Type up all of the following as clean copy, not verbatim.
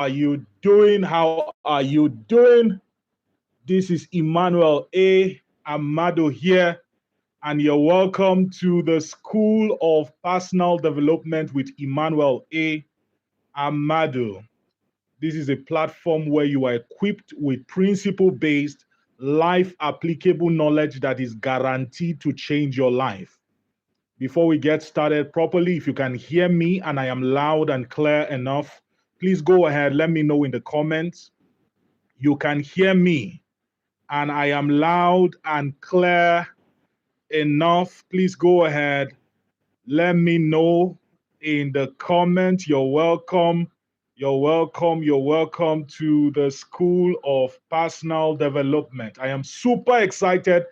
are you doing? How are you doing? This is Emmanuel Ahmadu here, and you're welcome to the School of Personal Development with Emmanuel Ahmadu. This is a platform where you are equipped with principle-based, life-applicable knowledge that is guaranteed to change your life. Before we get started properly, if you can hear me and I am loud and clear enough, please go ahead, let me know in the comments. You can hear me and I am loud and clear enough. Please go ahead, let me know in the comments. You're welcome. You're welcome. You're welcome to the School of Personal Development. I am super excited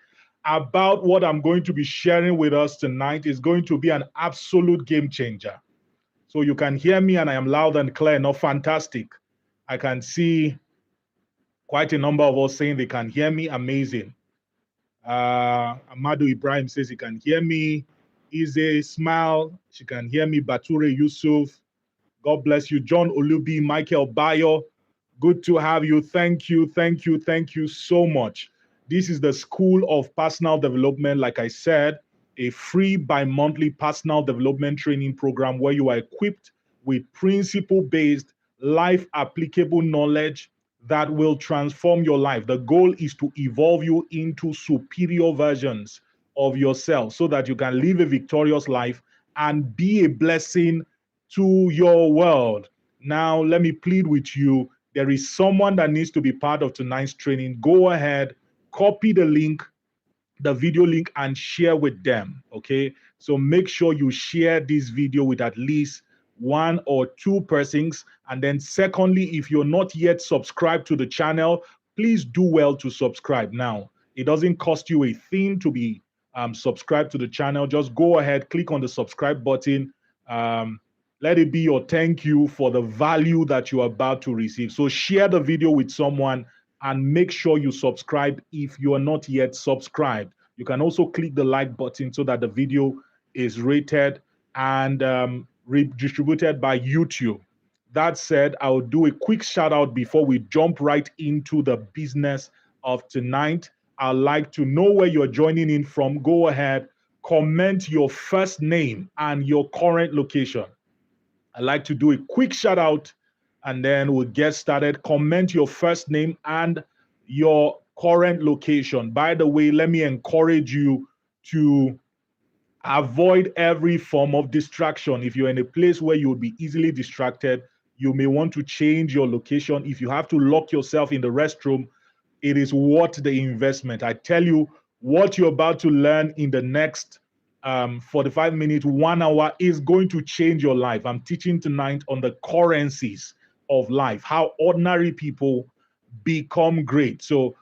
about what I'm going to be sharing with us tonight. Is going to be an absolute game changer. So you can hear me and I am loud and clear enough. Fantastic. I can see quite a number of us saying they can hear me. Amazing. Ahmadu Ibrahim says he can hear me. Ize Smile, she can hear me. Bature Yusuf, God bless you. John Olubi, Michael Bayo, good to have you. Thank you, thank you, thank you so much. This is the School of Personal Development, like I said, a free bi-monthly personal development training program where you are equipped with principle-based, life-applicable knowledge that will transform your life. The goal is to evolve you into superior versions of yourself so that you can live a victorious life and be a blessing to your world. Now, let me plead with you. There is someone that needs to be part of tonight's training. Go ahead, copy the link, the video link, and share with them, okay? So make sure you share this video with at least one or two persons. And then secondly, if you're not yet subscribed to the channel, please do well to subscribe now. It doesn't cost you a thing to be subscribed to the channel. Just go ahead, click on the subscribe button. Let it be your thank you for the value that you're about to receive. So share the video with someone and make sure you subscribe if you are not yet subscribed. You can also click the like button so that the video is rated and redistributed by YouTube. That said, I'll do a quick shout out before we jump right into the business of tonight. I'd like to know where you're joining in from. Go ahead, comment your first name and your current location. I'd like to do a quick shout out and then we'll get started. Comment your first name and your current location. By the way, let me encourage you to avoid every form of distraction. If you're in a place where you would be easily distracted, you may want to change your location. If you have to lock yourself in the restroom, it is worth the investment. I tell you, what you're about to learn in the next 45 minutes, 1 hour is going to change your life. I'm teaching tonight on the currencies of life, how ordinary people become great. So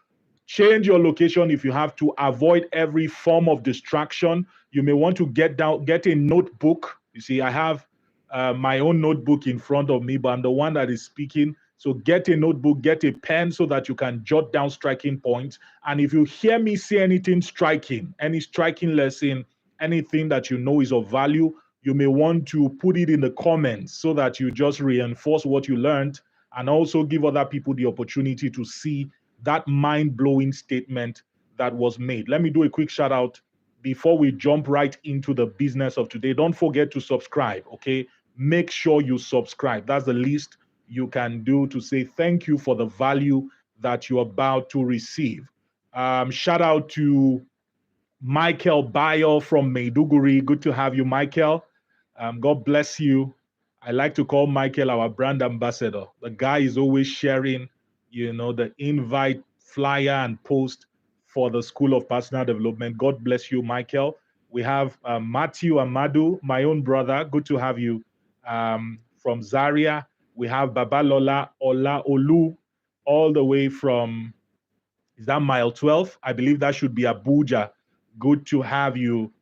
change your location if you have to. Avoid every form of distraction. You may want to get a notebook. You see, I have my own notebook in front of me, but I'm the one that is speaking. So get a notebook, get a pen so that you can jot down striking points. And if you hear me say anything striking, any striking lesson, anything that you know is of value, you may want to put it in the comments so that you just reinforce what you learned and also give other people the opportunity to see that mind-blowing statement that was made. Let me do a quick shout out before we jump right into the business of today. Don't forget to subscribe, okay? Make sure you subscribe. That's the least you can do to say thank you for the value that you're about to receive. Shout out to Michael Bayo from Maiduguri. Good to have you, Michael. God bless you. I like to call Michael our brand ambassador. The guy is always sharing, the invite flyer and post for the School of Personal Development. God bless you, Michael. We have Emmanuel Ahmadu, my own brother. Good to have you from Zaria. We have Babalola Ola Olu, all the way from, is that mile 12? I believe that should be Abuja. Good to have you.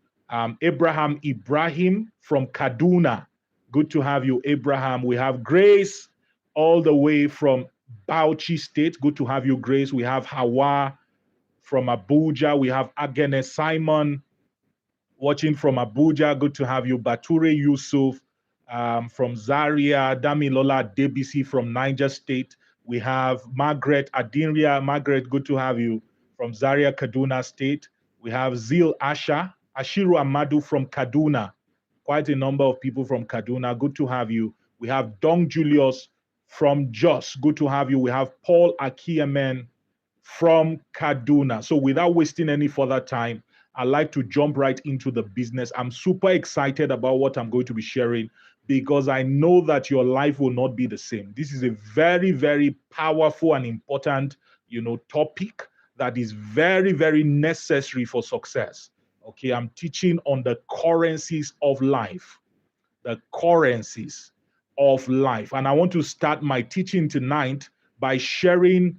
Abraham Ibrahim from Kaduna. Good to have you, Abraham. We have Grace all the way from Bauchi State. Good to have you, Grace. We have Hawa from Abuja. We have Agene Simon watching from Abuja. Good to have you. Bature Yusuf. from Zaria, Damilola Debisi from Niger State. We have Margaret Adinria. Margaret, good to have you from Zaria, Kaduna State. We have Zil Asha, Ashiru Ahmadu from Kaduna. Quite a number of people from Kaduna. Good to have you. We have Dong Julius from Jos. Good to have you. We have Paul Akiamen from Kaduna. So without wasting any further time, I'd like to jump right into the business. I'm super excited about what I'm going to be sharing because I know that your life will not be the same. This is a very, very powerful and important, topic that is very, very necessary for success. Okay, I'm teaching on the currencies of life. The currencies of life. And I want to start my teaching tonight by sharing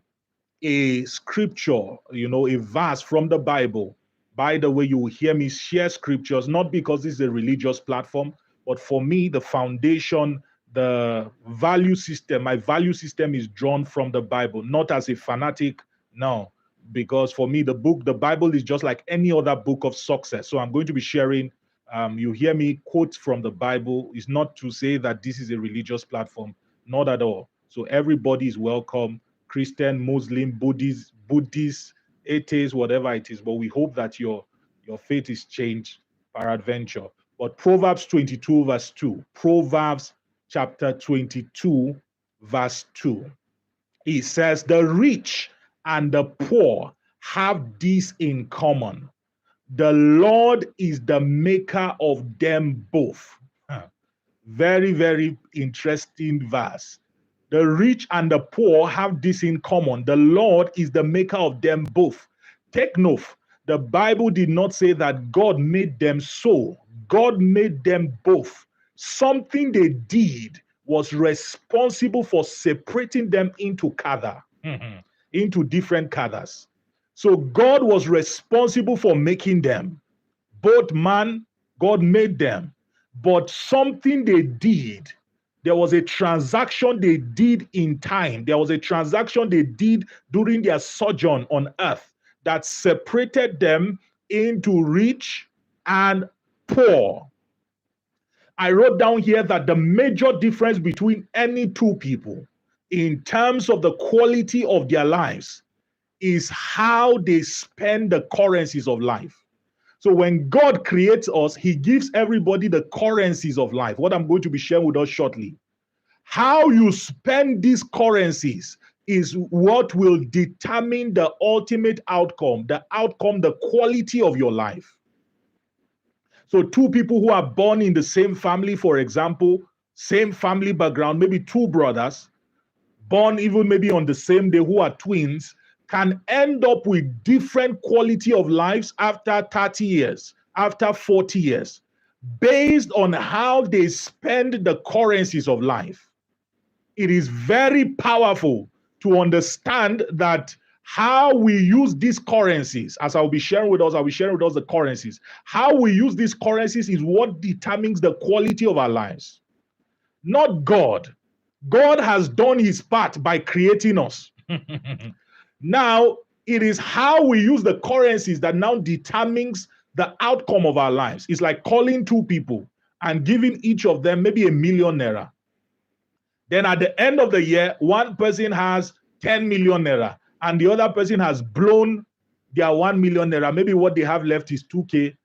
a scripture, a verse from the Bible. By the way, you will hear me share scriptures, not because this is a religious platform, but for me, the foundation, the value system, my value system is drawn from the Bible, not as a fanatic, no. Because for me, the Bible is just like any other book of success. So I'm going to be sharing, you hear me quote from the Bible. It's not to say that this is a religious platform, not at all. So everybody is welcome. Christian, Muslim, Buddhist, atheist, whatever it is. But we hope that your faith is changed peradventure. But Proverbs 22 verse 2. Proverbs chapter 22 verse 2. It says, the rich and the poor have this in common. The Lord is the maker of them both. Very, very interesting verse. The rich and the poor have this in common. The Lord is the maker of them both. Take note, the Bible did not say that God made them so. God made them both. Something they did was responsible for separating them into cadre, into different cadres. So God was responsible for making them. Both man, God made them. But something they did, there was a transaction they did in time. There was a transaction they did during their sojourn on earth that separated them into rich and poor. I wrote down here that the major difference between any two people in terms of the quality of their lives is how they spend the currencies of life. So when God creates us, he gives everybody the currencies of life. What I'm going to be sharing with us shortly. How you spend these currencies is what will determine the ultimate outcome, the quality of your life. So two people who are born in the same family, for example, same family background, maybe two brothers, born even maybe on the same day, who are twins, can end up with different quality of lives after 30 years, after 40 years, based on how they spend the currencies of life. It is very powerful to understand that how we use these currencies, as I'll be sharing with us the currencies. How we use these currencies is what determines the quality of our lives, not God. God has done his part by creating us. Now, it is how we use the currencies that now determines the outcome of our lives. It's like calling two people and giving each of them maybe ₦1 million. Then at the end of the year, one person has 10 million naira and the other person has blown their 1 million naira. Maybe what they have left is 2K,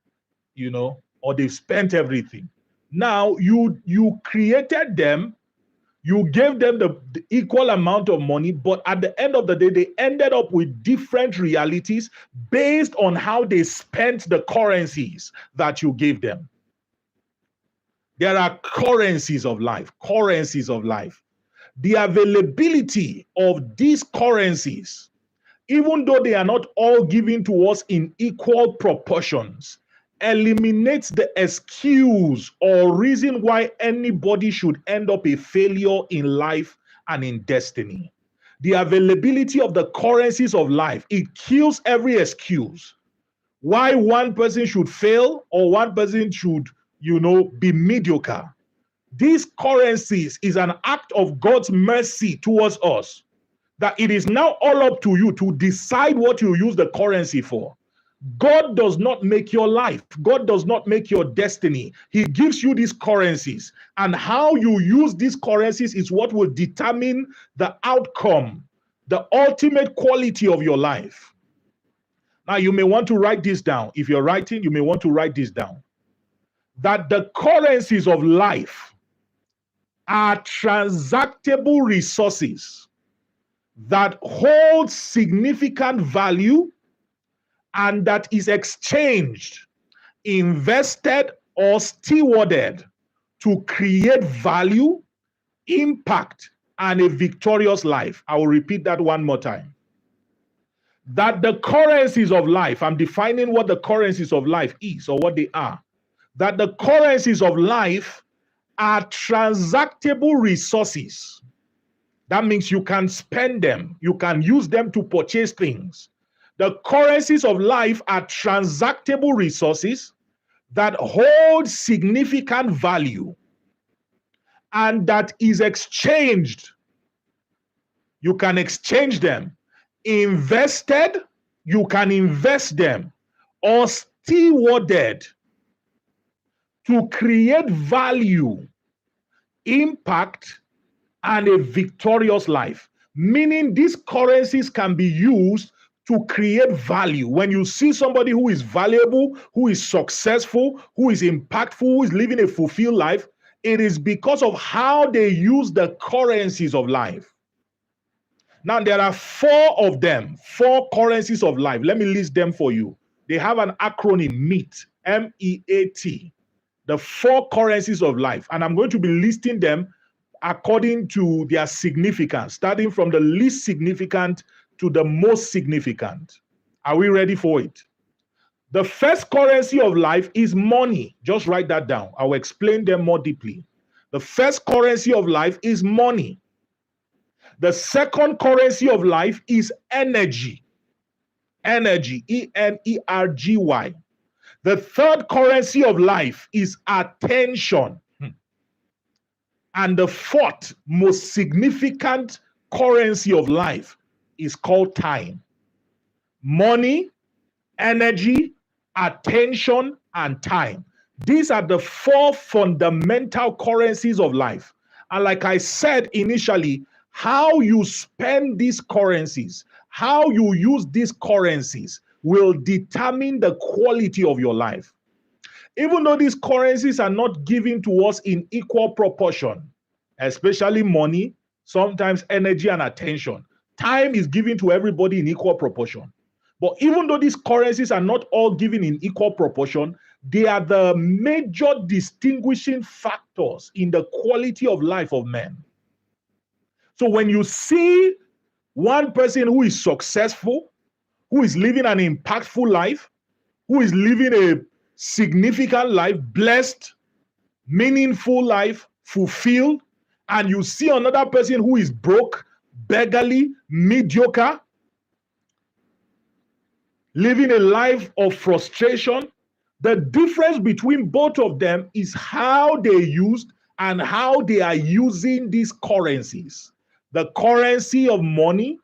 or they've spent everything. Now you created them, you gave them the equal amount of money, but at the end of the day, they ended up with different realities based on how they spent the currencies that you gave them. There are currencies of life, currencies of life. The availability of these currencies, even though they are not all given to us in equal proportions, eliminates the excuse or reason why anybody should end up a failure in life and in destiny. The availability of the currencies of life, it kills every excuse why one person should fail or one person should, be mediocre. These currencies is an act of God's mercy towards us, that it is now all up to you to decide what you use the currency for. God does not make your life. God does not make your destiny. He gives you these currencies. And how you use these currencies is what will determine the outcome, the ultimate quality of your life. Now, you may want to write this down. If you're writing, you may want to write this down. That the currencies of life are transactable resources that hold significant value and that is exchanged, invested, or stewarded to create value, impact, and a victorious life. I will repeat that one more time. That the currencies of life, I'm defining what the currencies of life is or what they are. That the currencies of life are transactable resources. That means you can spend them, you can use them to purchase things. The currencies of life are transactable resources that hold significant value and that is exchanged. You can exchange them. Invested, you can invest them, or stewarded to create value, impact, and a victorious life. Meaning these currencies can be used to create value. When you see somebody who is valuable, who is successful, who is impactful, who is living a fulfilled life, it is because of how they use the currencies of life. Now, there are four of them, four currencies of life. Let me list them for you. They have an acronym, MEAT, M-E-A-T, the four currencies of life. And I'm going to be listing them according to their significance, starting from the least significant to the most significant. Are we ready for it? The first currency of life is money. Just write that down. I'll explain them more deeply. The first currency of life is money. The second currency of life is energy. Energy, E-N-E-R-G-Y. The third currency of life is attention. And the fourth most significant currency of life is called time. Money, energy, attention, and time. These are the four fundamental currencies of life. And like I said initially, how you spend these currencies, how you use these currencies will determine the quality of your life. Even though these currencies are not given to us in equal proportion, especially money, sometimes energy and attention. Time is given to everybody in equal proportion. But even though these currencies are not all given in equal proportion, they are the major distinguishing factors in the quality of life of men. So when you see one person who is successful, who is living an impactful life, who is living a significant life, blessed, meaningful life, fulfilled, and you see another person who is broke, beggarly, mediocre, living a life of frustration, the difference between both of them is how they used and how they are using these currencies. The currency of money,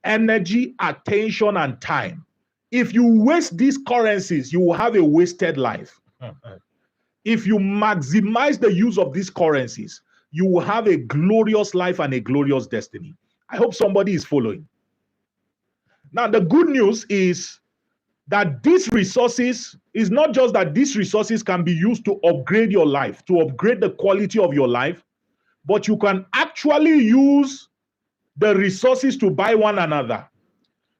energy, attention, and time. If you waste these currencies, you will have a wasted life. If you maximize the use of these currencies, you will have a glorious life and a glorious destiny. I hope somebody is following. Now, the good news is that these resources is not just that these resources can be used to upgrade your life, to upgrade the quality of your life, but you can actually use the resources to buy one another.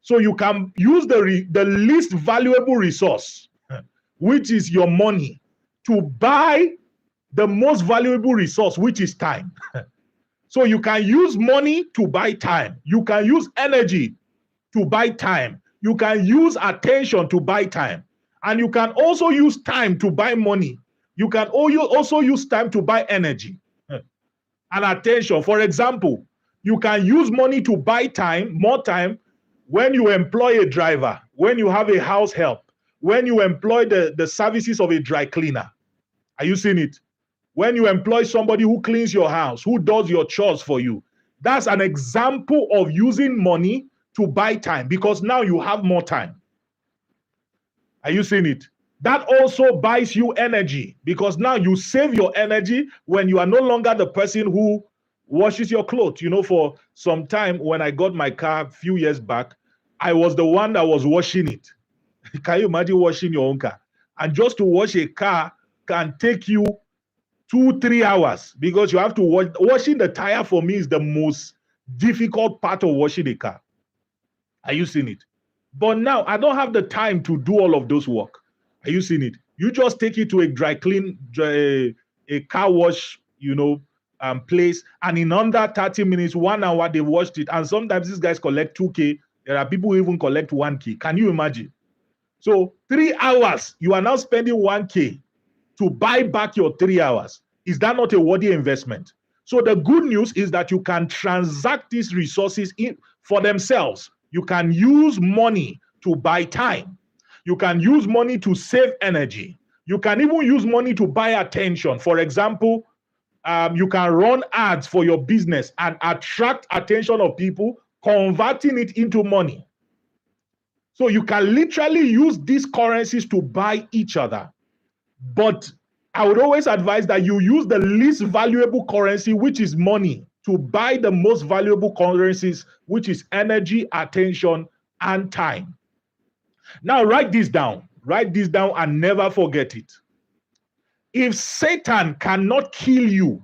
So you can use the least valuable resource, which is your money, to buy the most valuable resource, which is time. So you can use money to buy time. You can use energy to buy time. You can use attention to buy time. And you can also use time to buy money. You can also use time to buy energy and attention. For example, you can use money to buy time, more time, when you employ a driver, when you have a house help, when you employ the services of a dry cleaner. Are you seeing it? When you employ somebody who cleans your house, who does your chores for you. That's an example of using money to buy time, because now you have more time. Are you seeing it? That also buys you energy, because now you save your energy when you are no longer the person who washes your clothes. You know, for some time when I got my car a few years back, I was the one that was washing it. Can you imagine washing your own car? And just to wash a car can take you 2-3 hours, because you have to wash. Washing the tire for me is the most difficult part of washing a car. Are you seeing it? But now I don't have the time to do all of those work. Are you seeing it? You just take it to a dry clean, a car wash, place, and in under 30 minutes, 1 hour, they washed it. And sometimes these guys collect 2K. There are people who even collect 1K. Can you imagine? So 3 hours, you are now spending 1K to buy back your 3 hours. Is that not a worthy investment? So the good news is that you can transact these resources for themselves. You can use money to buy time. You can use money to save energy. You can even use money to buy attention. For example, you can run ads for your business and attract attention of people, converting it into money. So you can literally use these currencies to buy each other. But I would always advise that you use the least valuable currency, which is money, to buy the most valuable currencies, which is energy, attention, and time. Now write this down. Write this down and never forget it. If Satan cannot kill you,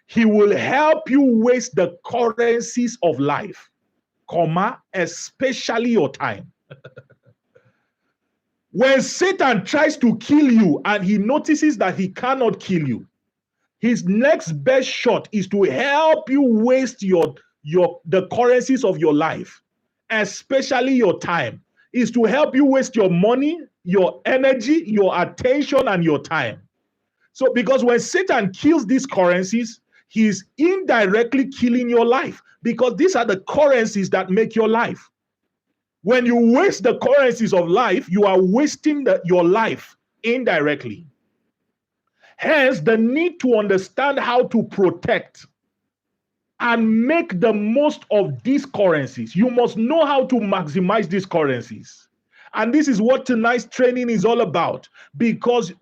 he will help you waste the currencies of life, especially your time. When Satan tries to kill you and he notices that he cannot kill you, his next best shot is to help you waste the currencies of your life, especially your time. Is to help you waste your money, your energy, your attention, and your time. So because when Satan kills these currencies, he's indirectly killing your life, because these are the currencies that make your life. When you waste the currencies of life, you are wasting your life indirectly. Hence, the need to understand how to protect and make the most of these currencies. You must know how to maximize these currencies. And this is what tonight's training is all about, because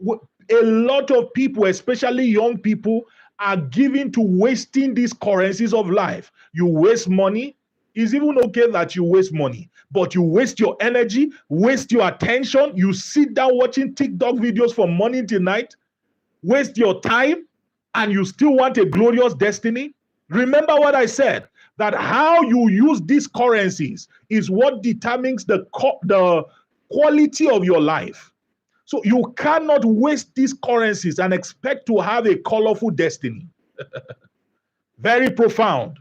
a lot of people, especially young people, are given to wasting these currencies of life. You waste money. It's even okay that you waste money, but you waste your energy, waste your attention. You sit down watching TikTok videos from morning till night, waste your time, and you still want a glorious destiny. Remember what I said, that how you use these currencies is what determines the quality of your life. So you cannot waste these currencies and expect to have a colorful destiny. Very profound.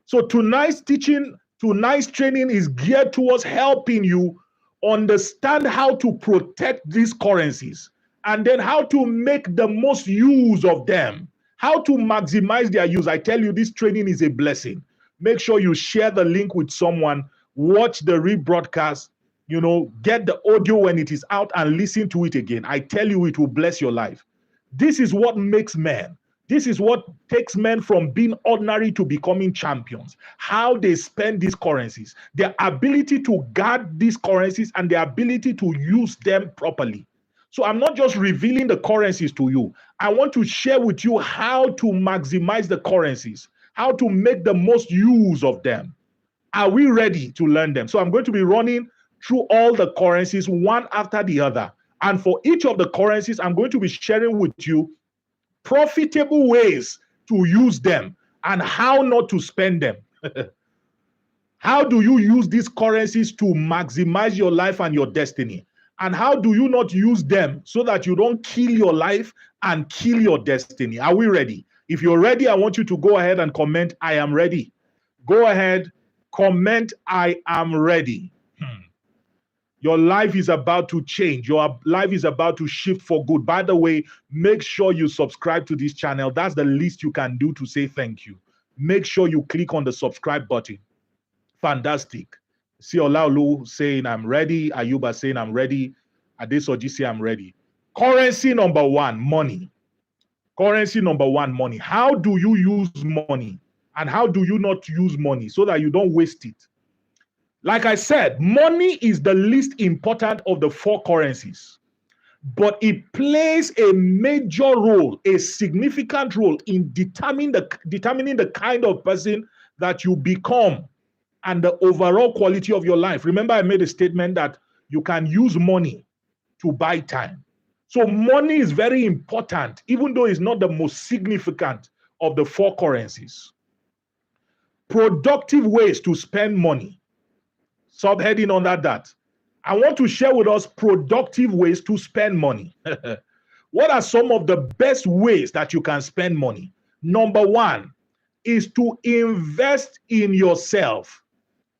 So tonight's teaching, tonight's training is geared towards helping you understand how to protect these currencies and then how to make the most use of them. How to maximize their use. I tell you, this training is a blessing. Make sure you share the link with someone, watch the rebroadcast, get the audio when it is out and listen to it again. I tell you, it will bless your life. This is what makes men. This is what takes men from being ordinary to becoming champions. How they spend these currencies, their ability to guard these currencies and their ability to use them properly. So I'm not just revealing the currencies to you. I want to share with you how to maximize the currencies, how to make the most use of them. Are we ready to learn them? So I'm going to be running through all the currencies one after the other. And for each of the currencies, I'm going to be sharing with you profitable ways to use them and how not to spend them. How do you use these currencies to maximize your life and your destiny? And how do you not use them so that you don't kill your life and kill your destiny? Are we ready? If you're ready, I want you to go ahead and comment, I am ready. Go ahead, comment, I am ready. Your life is about to change. Your life is about to shift for good. By the way, make sure you subscribe to this channel. That's the least you can do to say thank you. Make sure you click on the subscribe button. Fantastic. See Olaolu saying, I'm ready. Ayuba saying, I'm ready. Adesoji say, I'm ready. Currency number one, money. Currency number one, money. How do you use money? And how do you not use money so that you don't waste it? Like I said, money is the least important of the four currencies, but it plays a major role, a significant role in determining the kind of person that you become and the overall quality of your life. Remember, I made a statement that you can use money to buy time. So money is very important, even though it's not the most significant of the four currencies. Productive ways to spend money. Subheading under that, I want to share with us productive ways to spend money. What are some of the best ways that you can spend money? Number one is to invest in yourself.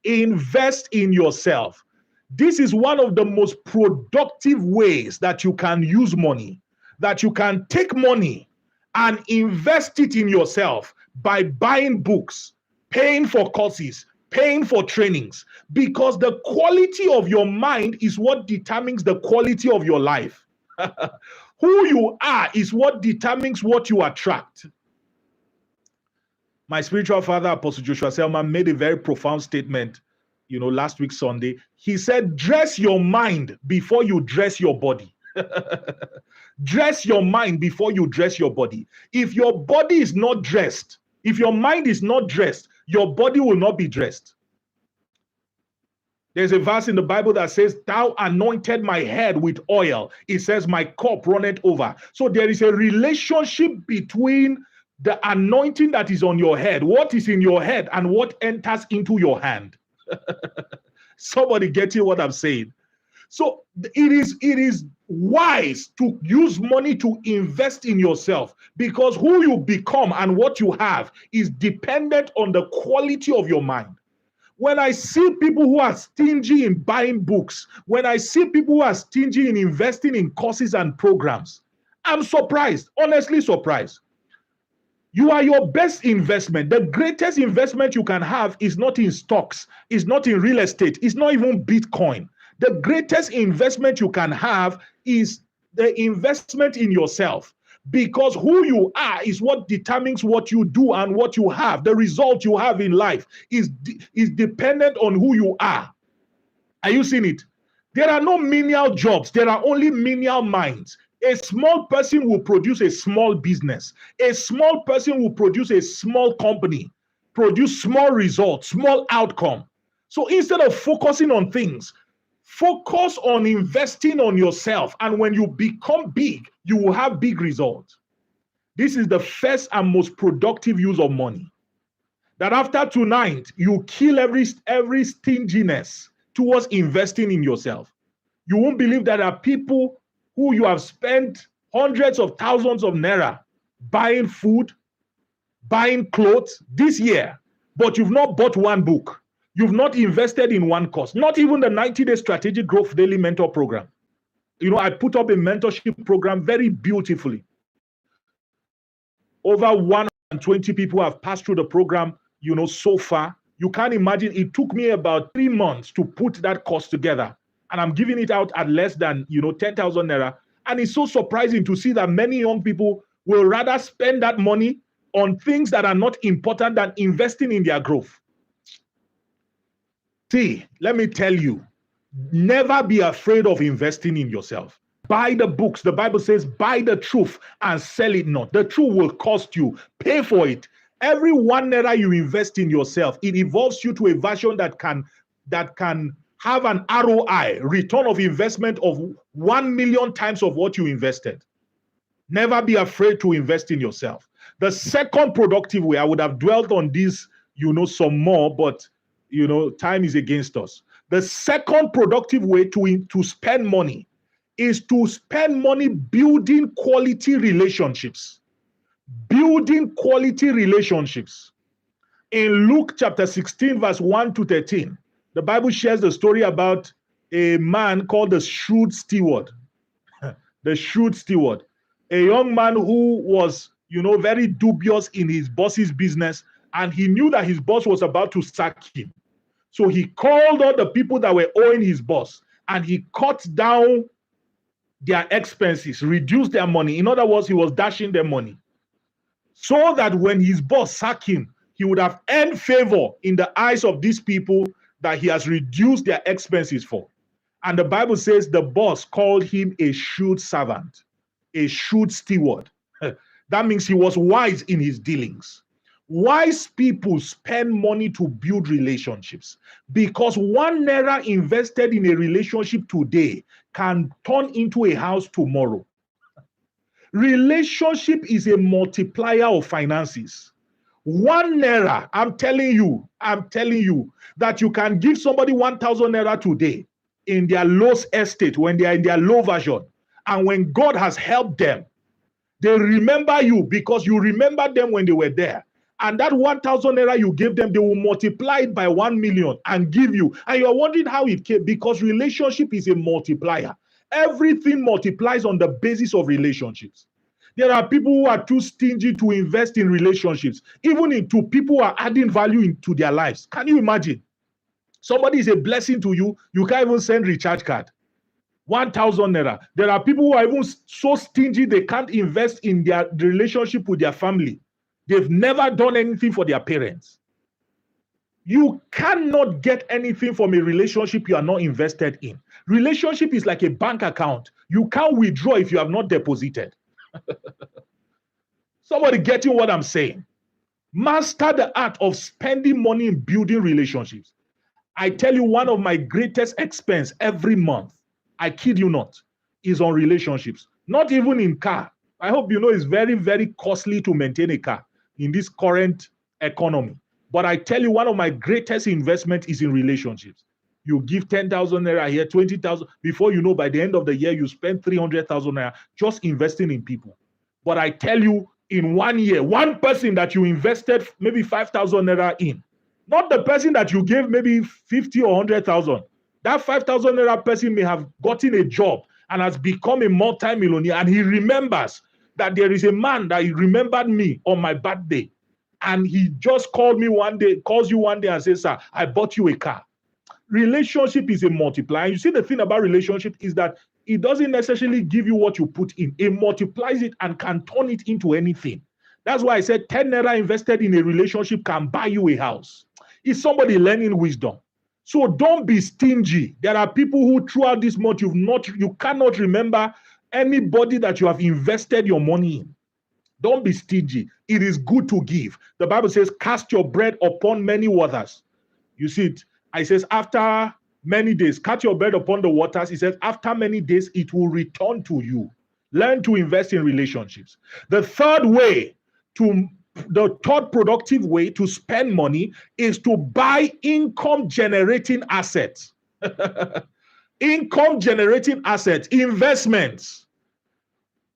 Invest in yourself. This is one of the most productive ways that you can use money, that you can take money and invest it in yourself by buying books, paying for courses, paying for trainings, because the quality of your mind is what determines the quality of your life. Who you are is what determines what you attract. My spiritual father, Apostle Joshua Selman, made a very profound statement, last week, Sunday. He said, dress your mind before you dress your body. Dress your mind before you dress your body. If your body is not dressed, if your mind is not dressed, your body will not be dressed. There's a verse in the Bible that says, thou anointed my head with oil. It says, my cup runneth over. So there is a relationship between the anointing that is on your head, what is in your head, and what enters into your hand. Somebody getting what I'm saying? So it is wise to use money to invest in yourself, because who you become and what you have is dependent on the quality of your mind. When I see people who are stingy in buying books, when I see people who are stingy in investing in courses and programs, I'm surprised, honestly surprised. You are your best investment. The greatest investment you can have is not in stocks, is not in real estate, it's not even Bitcoin. The greatest investment you can have is the investment in yourself, because who you are is what determines what you do and what you have. The result you have in life is dependent on who you are. Are you seeing it? There are no menial jobs. There are only menial minds. A small person will produce a small business. A small person will produce a small company, produce small results, small outcome. So instead of focusing on things, focus on investing on yourself. And when you become big, you will have big results. This is the first and most productive use of money. That after tonight, you kill every stinginess towards investing in yourself. You won't believe that there are people who you have spent hundreds of thousands of naira buying food, buying clothes this year, but you've not bought one book. You've not invested in one course, not even the 90-day strategic growth daily mentor program. I put up a mentorship program very beautifully. Over 120 people have passed through the program, so far. You can't imagine, it took me about 3 months to put that course together. And I'm giving it out at less than, 10,000 naira. And it's so surprising to see that many young people will rather spend that money on things that are not important than investing in their growth. See, let me tell you, never be afraid of investing in yourself. Buy the books. The Bible says, buy the truth and sell it not. The truth will cost you. Pay for it. Every 1 naira you invest in yourself, it evolves you to a version that can have an ROI, return of investment, of 1 million times of what you invested. Never be afraid to invest in yourself. The second productive way, I would have dwelt on this, some more, but, time is against us. The second productive way to spend money is to spend money building quality relationships. Building quality relationships. In Luke chapter 16, verse 1 to 13, the Bible shares the story about a man called the shrewd steward. The shrewd steward. A young man who was, very dubious in his boss's business, and he knew that his boss was about to sack him. So he called all the people that were owing his boss, and he cut down their expenses, reduced their money. In other words, he was dashing their money, so that when his boss sacked him, he would have earned favor in the eyes of these people that he has reduced their expenses for. And the Bible says the boss called him a shrewd servant, a shrewd steward. That means he was wise in his dealings. Wise people spend money to build relationships, because 1 naira invested in a relationship today can turn into a house tomorrow. Relationship is a multiplier of finances. 1 naira, I'm telling you that you can give somebody 1,000 naira today in their low estate, when they are in their low version, and when God has helped them, they remember you because you remember them when they were there. And that 1,000 naira you gave them, they will multiply it by 1 million and give you. And you're wondering how it came, because relationship is a multiplier. Everything multiplies on the basis of relationships. There are people who are too stingy to invest in relationships, even into people who are adding value into their lives. Can you imagine? Somebody is a blessing to you, you can't even send recharge card. 1,000 naira. There are people who are even so stingy they can't invest in their relationship with their family. They've never done anything for their parents. You cannot get anything from a relationship you are not invested in. Relationship is like a bank account. You can't withdraw if you have not deposited. Somebody getting what I'm saying? Master the art of spending money in building relationships. I tell you, one of my greatest expense every month, I kid you not, is on relationships. Not even in car. I hope you know it's very, very costly to maintain a car in this current economy. But I tell you, one of my greatest investment is in relationships. You give 10,000 naira here, 20,000. Before you know, by the end of the year, you spend 300,000 naira just investing in people. But I tell you, in 1 year, one person that you invested maybe 5,000 naira in, not the person that you gave maybe 50 or 100,000. That 5,000 naira person may have gotten a job and has become a multi-millionaire, and he remembers that there is a man that he remembered me on my birthday, and he just called me one day, calls you one day and says, sir, I bought you a car. Relationship is a multiplier. You see, the thing about relationship is that it doesn't necessarily give you what you put in. It multiplies it and can turn it into anything. That's why I said 10 naira invested in a relationship can buy you a house. Is somebody learning wisdom? So don't be stingy. There are people who throughout this month you cannot remember anybody that you have invested your money in. Don't be stingy. It is good to give. The Bible says, cast your bread upon many waters. You see it. It says, after many days, cast your bread upon the waters. It says, after many days, it will return to you. Learn to invest in relationships. The third productive way to spend money is to buy income generating assets. Income generating assets, investments.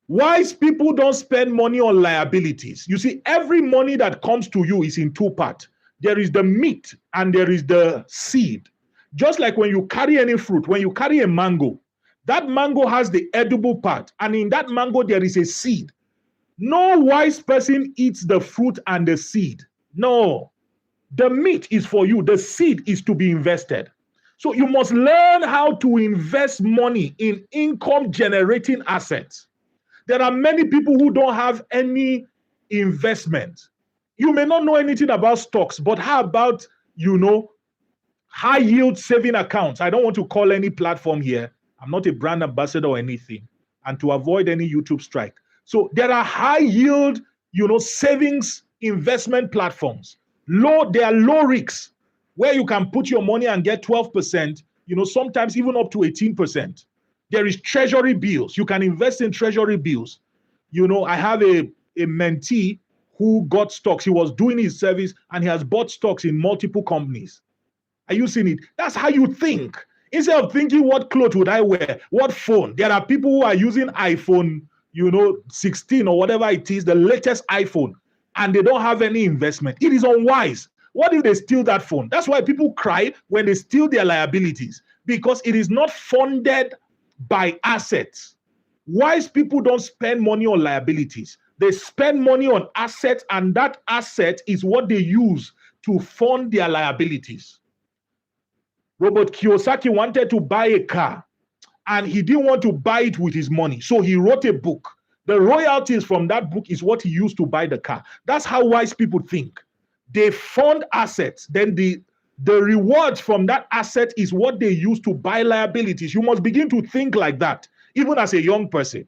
Wise people don't spend money on liabilities. You see, every money that comes to you is in two parts. There is the meat and there is the seed. Just like when you carry any fruit, when you carry a mango, that mango has the edible part, and in that mango there is a seed. No wise person eats the fruit and the seed. No. The meat is for you. The seed is to be invested. So you must learn how to invest money in income generating assets. There are many people who don't have any investment. You may not know anything about stocks, but how about, high yield saving accounts? I don't want to call any platform here. I'm not a brand ambassador or anything. And to avoid any YouTube strike. So there are high yield, savings investment platforms. They are low risks where you can put your money and get 12%, sometimes even up to 18%. There is treasury bills. You can invest in treasury bills. I have a mentee who got stocks. He was doing his service and he has bought stocks in multiple companies. Are you seeing it? That's how you think. Instead of thinking, what clothes would I wear? What phone? There are people who are using iPhone, 16 or whatever it is, the latest iPhone, and they don't have any investment. It is unwise. What if they steal that phone? That's why people cry when they steal their liabilities, because it is not funded by assets. Wise people don't spend money on liabilities. They spend money on assets, and that asset is what they use to fund their liabilities. Robert Kiyosaki wanted to buy a car, and he didn't want to buy it with his money. So he wrote a book. The royalties from that book is what he used to buy the car. That's how wise people think. They fund assets. Then the The reward from that asset is what they use to buy liabilities. You must begin to think like that, even as a young person.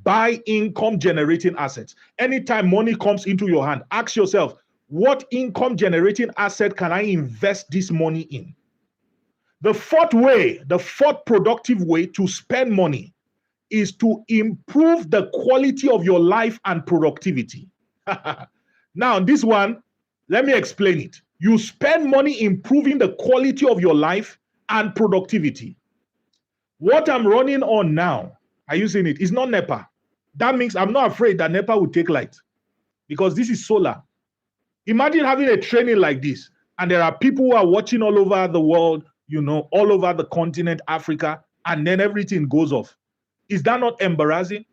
Buy income generating assets. Anytime money comes into your hand, ask yourself, what income generating asset can I invest this money in? The fourth productive way to spend money is to improve the quality of your life and productivity. Now, this one, let me explain it. You spend money improving the quality of your life and productivity. What I'm running on now, are you seeing it? It's not NEPA. That means I'm not afraid that NEPA will take light because this is solar. Imagine having a training like this, and there are people who are watching all over the world, all over the continent, Africa, and then everything goes off. Is that not embarrassing?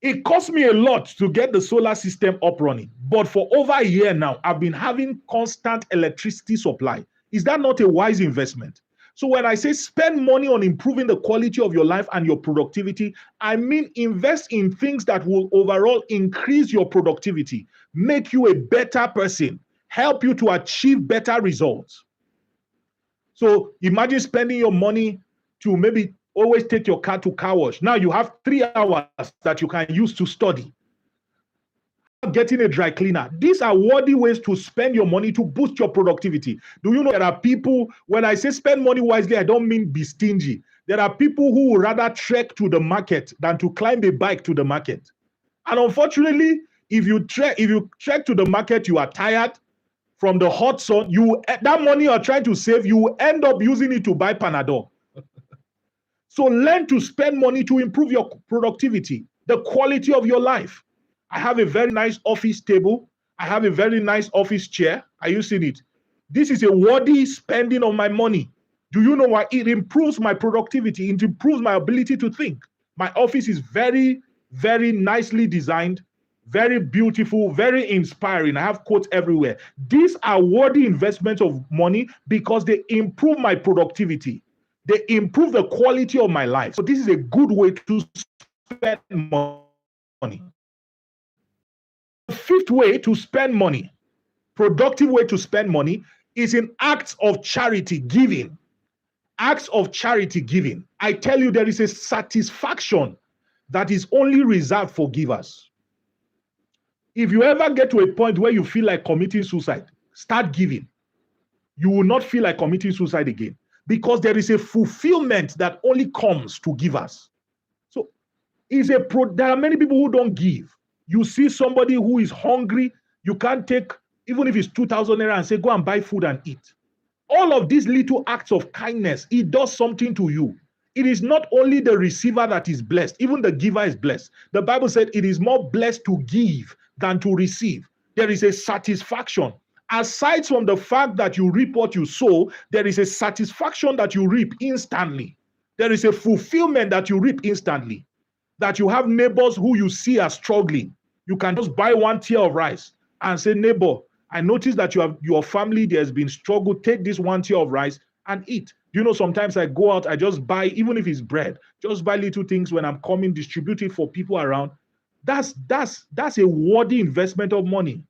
It cost me a lot to get the solar system up running, but for over a year now, I've been having constant electricity supply. Is that not a wise investment? So when I say spend money on improving the quality of your life and your productivity, I mean invest in things that will overall increase your productivity, make you a better person, help you to achieve better results. So imagine spending your money to maybe always take your car to car wash. Now you have 3 hours that you can use to study. Getting a dry cleaner. These are worthy ways to spend your money to boost your productivity. Do you know there are people, when I say spend money wisely, I don't mean be stingy. There are people who would rather trek to the market than to climb a bike to the market. And unfortunately, if you trek to the market, you are tired from the hot sun, that money you are trying to save, you end up using it to buy Panadol. So learn to spend money to improve your productivity, the quality of your life. I have a very nice office table. I have a very nice office chair. Are you seeing it? This is a worthy spending of my money. Do you know why? It improves my productivity. It improves my ability to think. My office is very, very nicely designed, very beautiful, very inspiring. I have quotes everywhere. These are worthy investments of money because they improve my productivity. They improve the quality of my life. So this is a good way to spend money. The fifth way to spend money, productive way to spend money, is in acts of charity giving. Acts of charity giving. I tell you, there is a satisfaction that is only reserved for givers. If you ever get to a point where you feel like committing suicide, start giving. You will not feel like committing suicide again because there is a fulfillment that only comes to givers. So there are many people who don't give. You see somebody who is hungry, you can't take, even if it's 2,000 naira, and say, go and buy food and eat. All of these little acts of kindness, it does something to you. It is not only the receiver that is blessed, even the giver is blessed. The Bible said it is more blessed to give than to receive. There is a satisfaction. Aside from the fact that you reap what you sow, there is a satisfaction that you reap instantly. There is a fulfillment that you reap instantly. That you have neighbors who you see are struggling. You can just buy one tier of rice and say, neighbor, I noticed that your family, there's been struggle. Take this one tier of rice and eat. You know, sometimes I go out, I just buy, even if it's bread, just buy little things when I'm coming, distribute it for people around. That's a worthy investment of money.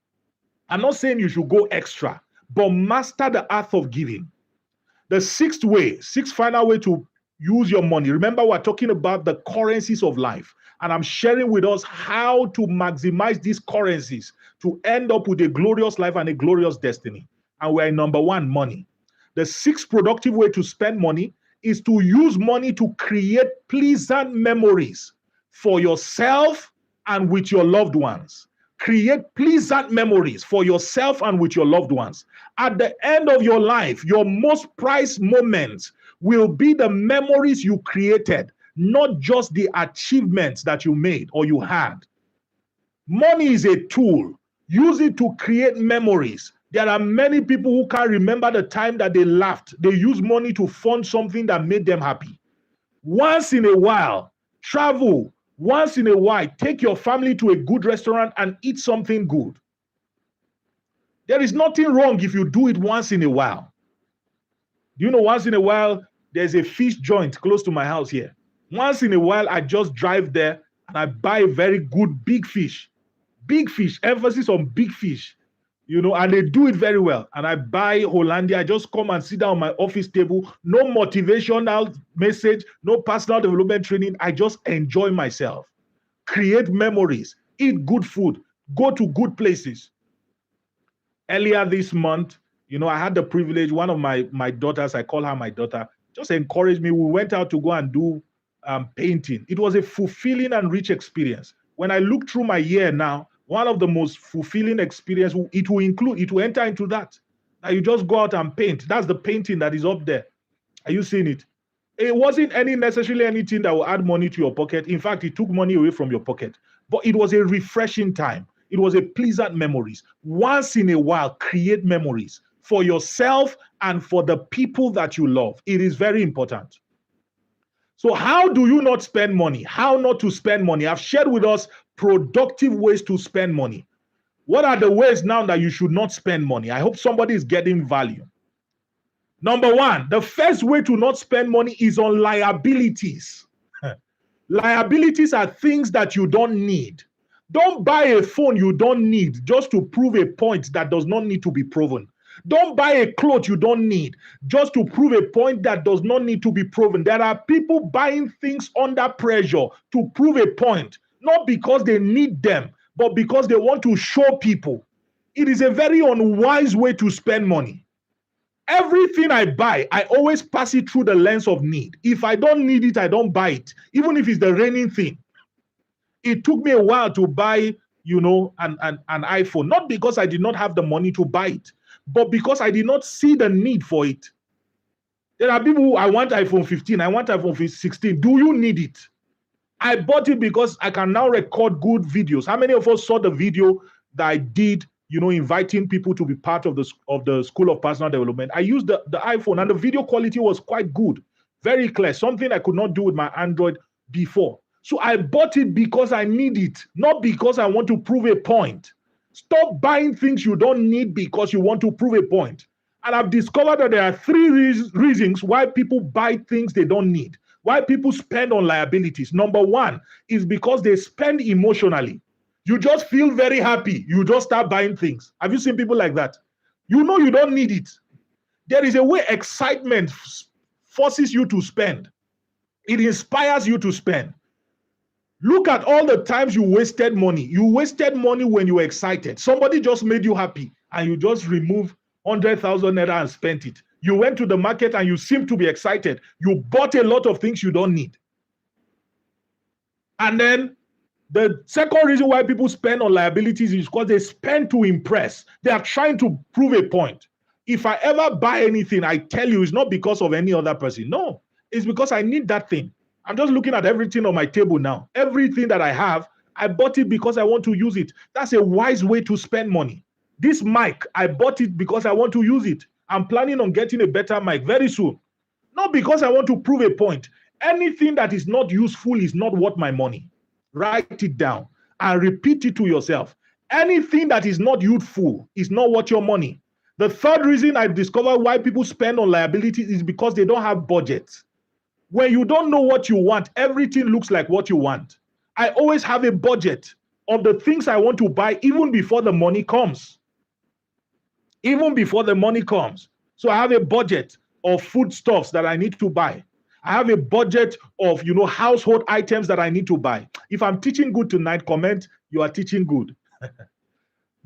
I'm not saying you should go extra, but master the art of giving. The sixth final way to use your money. Remember, we're talking about the currencies of life. And I'm sharing with us how to maximize these currencies to end up with a glorious life and a glorious destiny. And we're in number 1, money. The sixth productive way to spend money is to use money to create pleasant memories for yourself and with your loved ones. Create pleasant memories for yourself and with your loved ones. At the end of your life, your most prized moments will be the memories you created, not just the achievements that you made or you had. Money is a tool. Use it to create memories. There are many people who can't remember the time that they laughed. They use money to fund something that made them happy. Once in a while, travel. Once in a while, take your family to a good restaurant and eat something good. There is nothing wrong if you do it once in a while. Do you know, once in a while, there's a fish joint close to my house here. Once in a while, I just drive there and I buy a very good big fish. Big fish, emphasis on big fish. and they do it very well. And I buy Hollandia. I just come and sit down on my office table. No motivational message, no personal development training. I just enjoy myself, create memories, eat good food, go to good places. Earlier this month, I had the privilege, one of my daughters, I call her my daughter, just encouraged me. We went out to go and do painting. It was a fulfilling and rich experience. When I look through my year now, one of the most fulfilling experience, it will enter into that. Now you just go out and paint. That's the painting that is up there. Are you seeing it? It wasn't necessarily anything that will add money to your pocket. In fact, it took money away from your pocket. But it was a refreshing time. It was a pleasant memories. Once in a while, create memories for yourself and for the people that you love. It is very important. So how do you not spend money? How not to spend money? I've shared with us productive ways to spend money. What are the ways now that you should not spend money? I hope somebody is getting value. Number one, the first way to not spend money is on liabilities. Liabilities are things that you don't need. Don't buy a phone you don't need just to prove a point that does not need to be proven. Don't buy a cloth you don't need just to prove a point that does not need to be proven. There are people buying things under pressure to prove a point, not because they need them, but because they want to show people. It is a very unwise way to spend money. Everything I buy, I always pass it through the lens of need. If I don't need it, I don't buy it, even if it's the raining thing. It took me a while to buy, an iPhone, not because I did not have the money to buy it, but because I did not see the need for it. There are people who, I want iPhone 15, I want iPhone 16. Do you need it? I bought it because I can now record good videos. How many of us saw the video that I did, inviting people to be part of the School of Personal Development? I used the iPhone and the video quality was quite good, very clear, something I could not do with my Android before. So I bought it because I need it, not because I want to prove a point. Stop buying things you don't need because you want to prove a point. And I've discovered that there are three reasons why people buy things they don't need, why people spend on liabilities. Number one is because they spend emotionally. You just feel very happy. You just start buying things. Have you seen people like that? You know you don't need it. There is a way excitement forces you to spend. It inspires you to spend. Look at all the times you wasted money. You wasted money when you were excited. Somebody just made you happy and you just removed 100,000 naira and spent it. You went to the market and you seem to be excited. You bought a lot of things you don't need. And then the second reason why people spend on liabilities is because they spend to impress. They are trying to prove a point. If I ever buy anything, I tell you, it's not because of any other person. No, it's because I need that thing. I'm just looking at everything on my table now. Everything that I have, I bought it because I want to use it. That's a wise way to spend money. This mic, I bought it because I want to use it. I'm planning on getting a better mic very soon. Not because I want to prove a point. Anything that is not useful is not worth my money. Write it down and repeat it to yourself. Anything that is not useful is not worth your money. The third reason I've discovered why people spend on liabilities is because they don't have budgets. When you don't know what you want, everything looks like what you want. I always have a budget of the things I want to buy even before the money comes. Even before the money comes. So I have a budget of foodstuffs that I need to buy. I have a budget of, household items that I need to buy. If I'm teaching good tonight, comment, you are teaching good.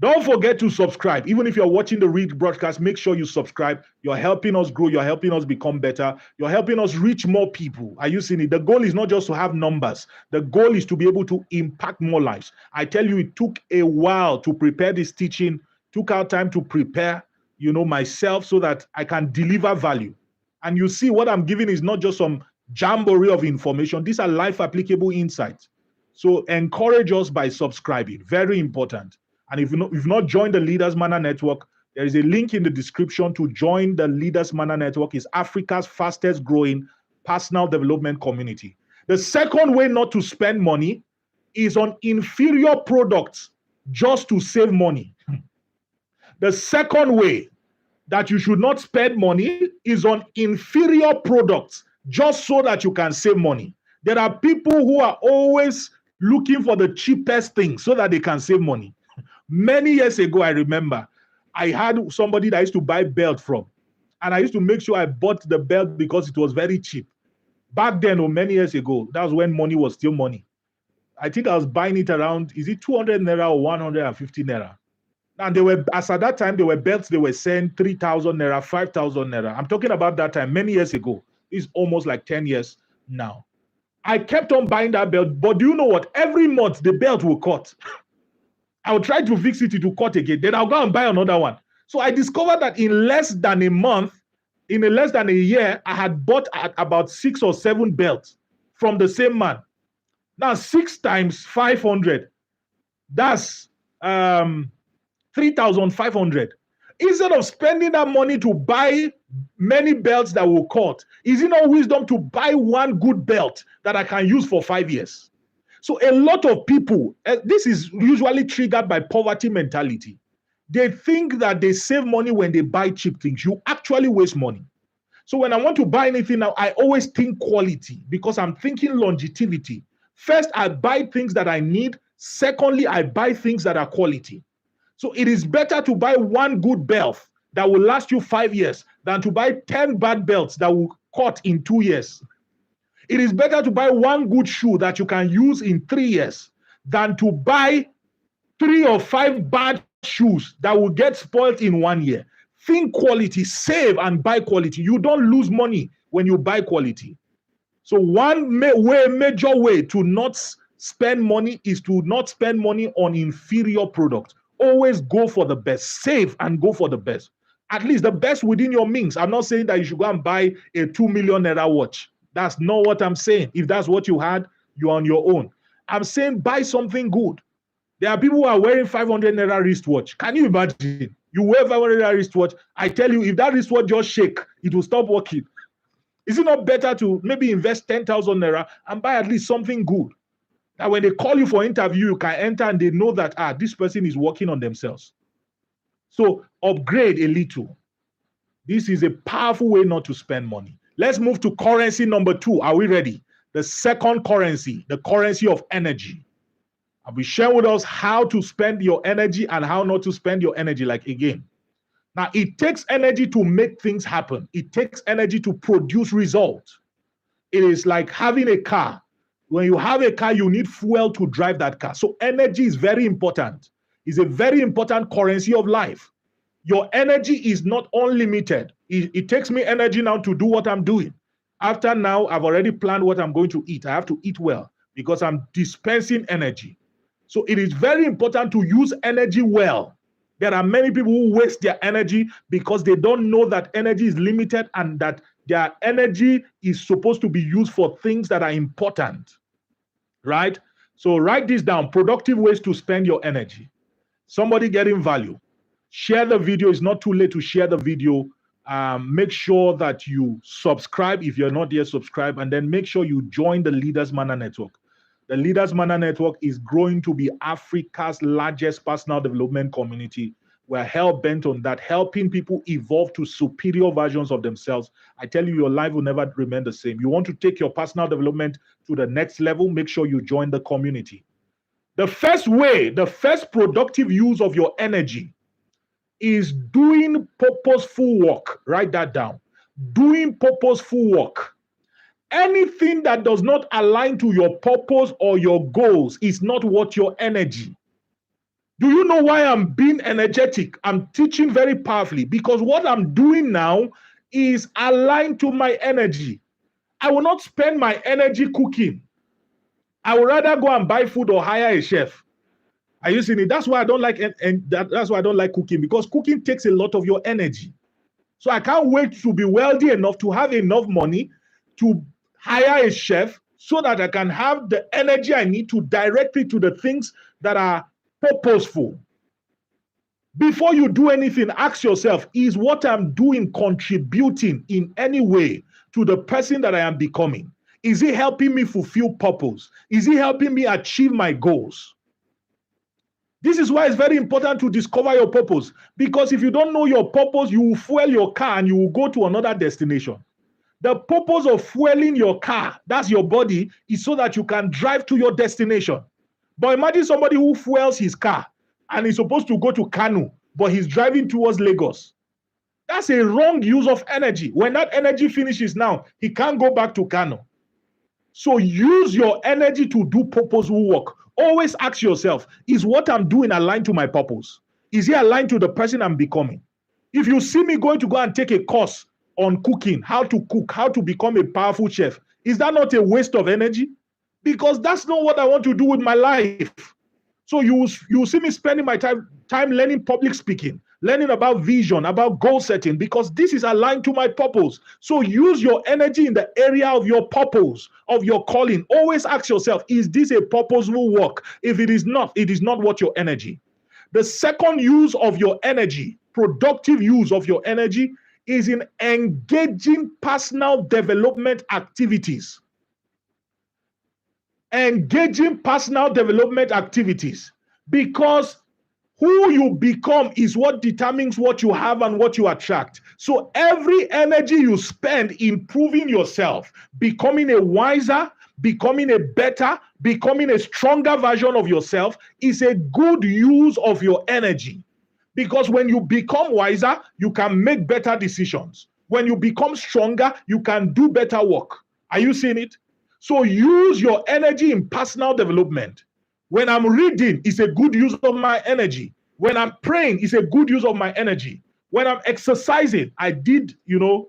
Don't forget to subscribe. Even if you're watching the broadcast, make sure you subscribe. You're helping us grow. You're helping us become better. You're helping us reach more people. Are you seeing it? The goal is not just to have numbers. The goal is to be able to impact more lives. I tell you, it took a while to prepare this teaching, took out time to prepare, myself so that I can deliver value. And you see what I'm giving is not just some jamboree of information. These are life applicable insights. So encourage us by subscribing. Very important. And if you've not joined the Leaders Manna Network, there is a link in the description to join the Leaders Manna Network. It's Africa's fastest growing personal development community. The second way not to spend money is on inferior products just to save money. The second way that you should not spend money is on inferior products just so that you can save money. There are people who are always looking for the cheapest thing so that they can save money. Many years ago, I remember I had somebody that I used to buy belt from. And I used to make sure I bought the belt because it was very cheap. Back then, or many years ago, that was when money was still money. I think I was buying it around, is it 200 naira or 150 naira? And they were, as at that time, they were belts, they were saying 3,000 naira, 5,000 naira. I'm talking about that time, many years ago. It's almost like 10 years now. I kept on buying that belt, but do you know what? Every month, the belt will cut. I will try to fix it, it will cut again. Then I'll go and buy another one. So I discovered that in less than a month, less than a year, I had bought about 6 or 7 belts from the same man. Now, 6 times 500, that's 3,500. Instead of spending that money to buy many belts that will cut, is it not wisdom to buy one good belt that I can use for 5 years? So a lot of people, this is usually triggered by poverty mentality. They think that they save money when they buy cheap things. You actually waste money. So when I want to buy anything now, I always think quality because I'm thinking longevity. First, I buy things that I need. Secondly, I buy things that are quality. So it is better to buy one good belt that will last you 5 years than to buy 10 bad belts that will cut in 2 years. It is better to buy one good shoe that you can use in 3 years than to buy 3 or 5 bad shoes that will get spoiled in 1 year. Think quality, save and buy quality. You don't lose money when you buy quality. So one major way to not spend money is to not spend money on inferior products. Always go for the best. Save and go for the best. At least the best within your means. I'm not saying that you should go and buy a 2 million naira watch. That's not what I'm saying. If that's what you had, you're on your own. I'm saying buy something good. There are people who are wearing 500 naira wristwatch. Can you imagine? You wear 500 naira wristwatch. I tell you, if that wristwatch just shake, it will stop working. Is it not better to maybe invest 10,000 naira and buy at least something good? That when they call you for interview, you can enter and they know that, this person is working on themselves. So upgrade a little. This is a powerful way not to spend money. Let's move to currency number 2. Are we ready? The second currency, the currency of energy. I'll be sharing with us how to spend your energy and how not to spend your energy like a game. Now, it takes energy to make things happen. It takes energy to produce results. It is like having a car. When you have a car, you need fuel to drive that car. So energy is very important. It's a very important currency of life. Your energy is not unlimited. It takes me energy now to do what I'm doing. After now, I've already planned what I'm going to eat. I have to eat well because I'm dispensing energy. So it is very important to use energy well. There are many people who waste their energy because they don't know that energy is limited and that their energy is supposed to be used for things that are important, right? So write this down, productive ways to spend your energy. Somebody getting value. Share the video. It's not too late to share the video. Make sure that you subscribe if you're not yet subscribed, and then make sure you join the Leaders Manna Network. The Leaders Manna Network is growing to be Africa's largest personal development community. We're hell-bent on that, helping people evolve to superior versions of themselves. I tell you, your life will never remain the same. You want to take your personal development to the next level, make sure you join the community. The first way, the first productive use of your energy is doing purposeful work. Write that down. Doing purposeful work. Anything that does not align to your purpose or your goals is not worth your energy. Do you know why I'm being energetic? I'm teaching very powerfully because what I'm doing now is aligned to my energy. I will not spend my energy cooking. I would rather go and buy food or hire a chef. Are you seeing it? That's why I don't like that's why I don't like cooking, because cooking takes a lot of your energy. So I can't wait to be wealthy enough to have enough money to hire a chef so that I can have the energy I need to direct it to the things that are purposeful. Before you do anything, ask yourself, is what I'm doing contributing in any way to the person that I am becoming? Is it helping me fulfill purpose? Is it helping me achieve my goals? This is why it's very important to discover your purpose, because if you don't know your purpose, you will fuel your car and you will go to another destination. The purpose of fueling your car, that's your body, is so that you can drive to your destination. But imagine somebody who fuels his car and is supposed to go to Kanu. but he's driving towards Lagos. That's a wrong use of energy. When that energy finishes now, he can't go back to Kano. So use your energy to do purposeful work. Always ask yourself, is what I'm doing aligned to my purpose? Is it aligned to the person I'm becoming? If you see me going to go and take a course on cooking, how to cook, how to become a powerful chef, is that not a waste of energy? Because that's not what I want to do with my life. So you see me spending my time learning public speaking, learning about vision, about goal setting, because this is aligned to my purpose. So use your energy in the area of your purpose, of your calling. Always ask yourself, is this a purposeful work? If it is not what your energy. The second use of your energy, productive use of your energy, is in engaging personal development activities. Engaging personal development activities, because who you become is what determines what you have and what you attract. So every energy you spend improving yourself, becoming a wiser, becoming a better, becoming a stronger version of yourself is a good use of your energy. Because when you become wiser, you can make better decisions. When you become stronger, you can do better work. Are you seeing it? So use your energy in personal development. When I'm reading, it's a good use of my energy. When I'm praying, it's a good use of my energy. When I'm exercising, I did,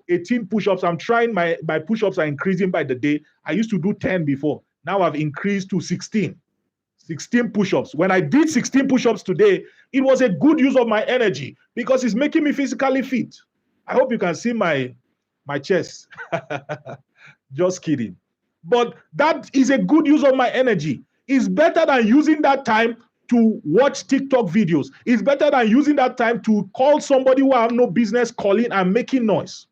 18 push-ups. I'm trying, my push-ups are increasing by the day. I used to do 10 before. Now I've increased to 16. 16 push-ups. When I did 16 push-ups today, it was a good use of my energy because it's making me physically fit. I hope you can see my chest. Just kidding. But that is a good use of my energy. It's better than using that time to watch TikTok videos. It's better than using that time to call somebody who I have no business calling and making noise.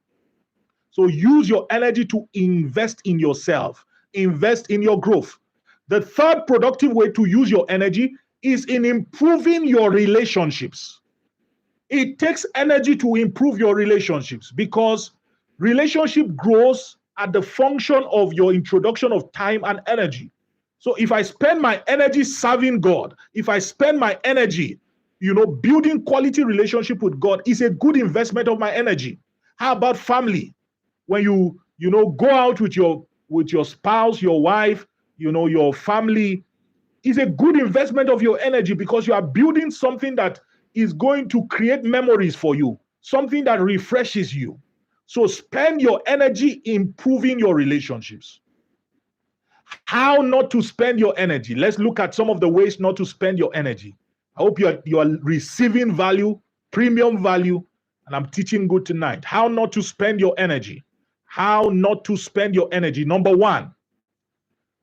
So use your energy to invest in yourself, invest in your growth. The third productive way to use your energy is in improving your relationships. It takes energy to improve your relationships because relationship grows at the function of your introduction of time and energy. So if I spend my energy serving God, if I spend my energy, building quality relationship with God, is a good investment of my energy. How about family? When you go out with your spouse, your wife, your family, is a good investment of your energy because you are building something that is going to create memories for you, something that refreshes you. So spend your energy improving your relationships. How not to spend your energy? Let's look at some of the ways not to spend your energy. I hope you are receiving value, premium value, and I'm teaching good tonight. How not to spend your energy. How not to spend your energy. Number one,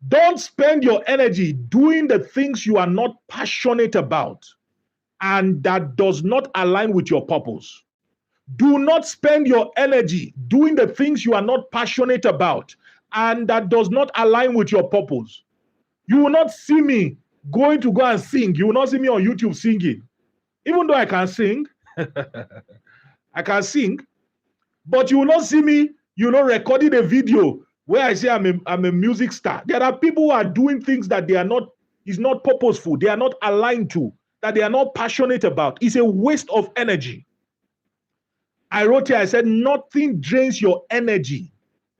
don't spend your energy doing the things you are not passionate about and that does not align with your purpose. Do not spend your energy doing the things you are not passionate about and that does not align with your purpose. You will not see me going to go and sing. You will not see me on YouTube singing. Even though I can sing, I can sing, but you will not see me, recording a video where I say I'm a music star. There are people who are doing things that is not purposeful, they are not aligned to, that they are not passionate about. It's a waste of energy. I wrote here, I said, nothing drains your energy,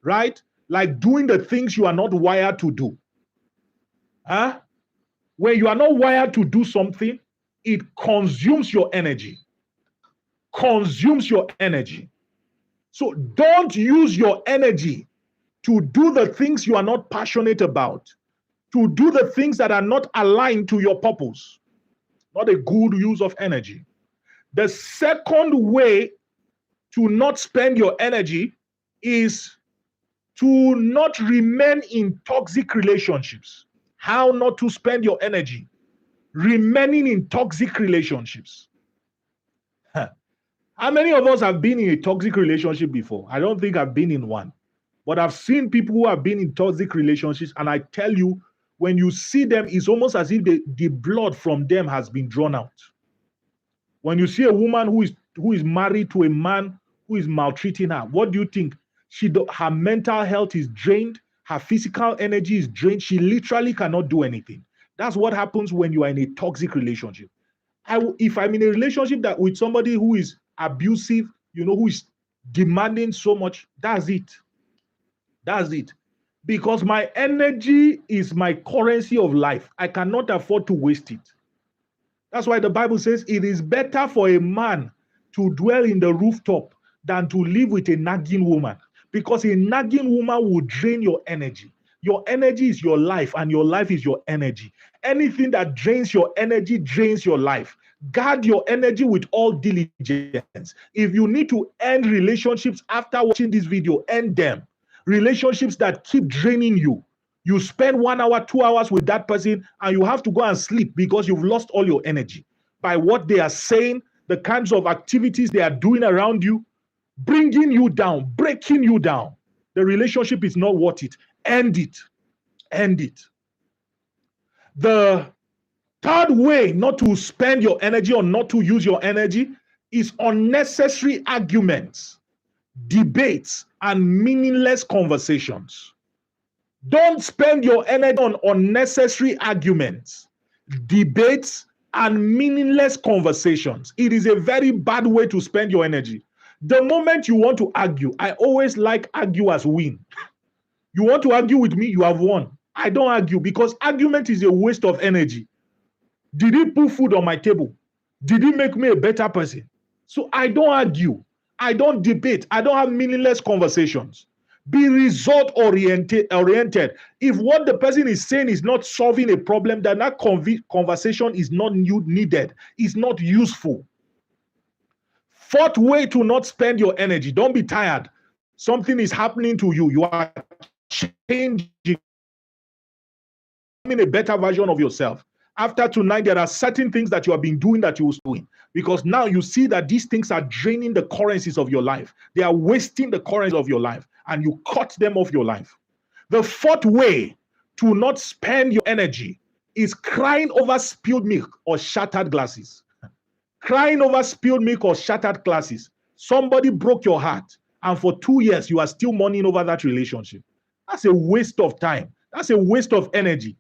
right? Like doing the things you are not wired to do. When you are not wired to do something, it consumes your energy. Consumes your energy. So don't use your energy to do the things you are not passionate about, to do the things that are not aligned to your purpose. Not a good use of energy. The second way to not spend your energy is to not remain in toxic relationships. How not to spend your energy? Remaining in toxic relationships. How many of us have been in a toxic relationship before? I don't think I've been in one. But I've seen people who have been in toxic relationships, and I tell you, when you see them, it's almost as if the blood from them has been drawn out. When you see a woman who is married to a man who is maltreating her, what do you think? Her mental health is drained, her physical energy is drained. She literally cannot do anything. That's what happens when you are in a toxic relationship. If I'm in a relationship that with somebody who is abusive, who is demanding so much, that's it. That's it. Because my energy is my currency of life. I cannot afford to waste it. That's why the Bible says it is better for a man to dwell in the rooftop than to live with a nagging woman. Because a nagging woman will drain your energy. Your energy is your life, and your life is your energy. Anything that drains your energy drains your life. Guard your energy with all diligence. If you need to end relationships after watching this video, end them. Relationships that keep draining you. You spend 1 hour, 2 hours with that person, and you have to go and sleep because you've lost all your energy by what they are saying, the kinds of activities they are doing around you, bringing you down, breaking you down. The relationship is not worth it. End it. End it. The third way not to spend your energy or not to use your energy is unnecessary arguments, debates, and meaningless conversations. Don't spend your energy on unnecessary arguments, debates, and meaningless conversations. It is a very bad way to spend your energy. The moment you want to argue, I always like argue as win. You want to argue with me, you have won. I don't argue because argument is a waste of energy. Did he put food on my table? Did he make me a better person? So I don't argue. I don't debate. I don't have meaningless conversations. Be result oriented. If what the person is saying is not solving a problem, then that conversation is not needed. It's not useful. Fourth way to not spend your energy. Don't be tired. Something is happening to you. You are changing. Becoming a better version of yourself. After tonight, there are certain things that you have been doing that you will doing, because now you see that these things are draining the currencies of your life. They are wasting the currency of your life, and you cut them off your life. The fourth way to not spend your energy is crying over spilled milk or shattered glasses. Crying over spilled milk or shattered glasses. Somebody broke your heart, and for 2 years, you are still mourning over that relationship. That's a waste of time. That's a waste of energy.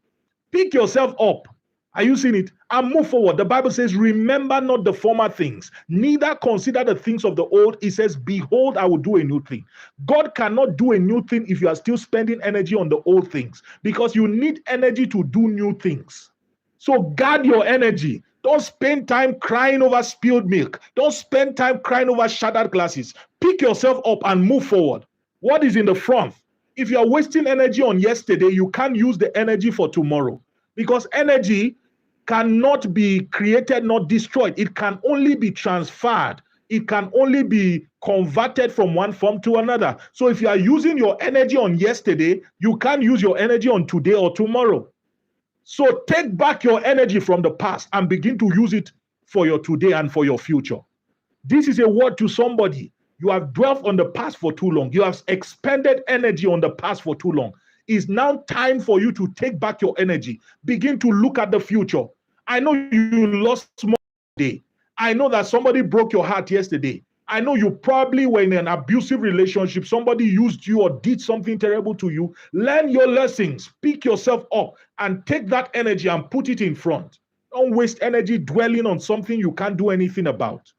Pick yourself up. Are you seeing it? And move forward. The Bible says, remember not the former things, neither consider the things of the old. It says, behold, I will do a new thing. God cannot do a new thing if you are still spending energy on the old things, because you need energy to do new things. So guard your energy. Don't spend time crying over spilled milk. Don't spend time crying over shattered glasses. Pick yourself up and move forward. What is in the front? If you are wasting energy on yesterday, you can't use the energy for tomorrow, because energy cannot be created, not destroyed. It can only be transferred. It can only be converted from one form to another. So if you are using your energy on yesterday, you can't use your energy on today or tomorrow. So take back your energy from the past and begin to use it for your today and for your future. This is a word to somebody. You have dwelt on the past for too long. You have expended energy on the past for too long. It's now time for you to take back your energy. Begin to look at the future. I know you lost more today. I know that somebody broke your heart yesterday. I know you probably were in an abusive relationship. Somebody used you or did something terrible to you. Learn your lessons. Pick yourself up and take that energy and put it in front. Don't waste energy dwelling on something you can't do anything about.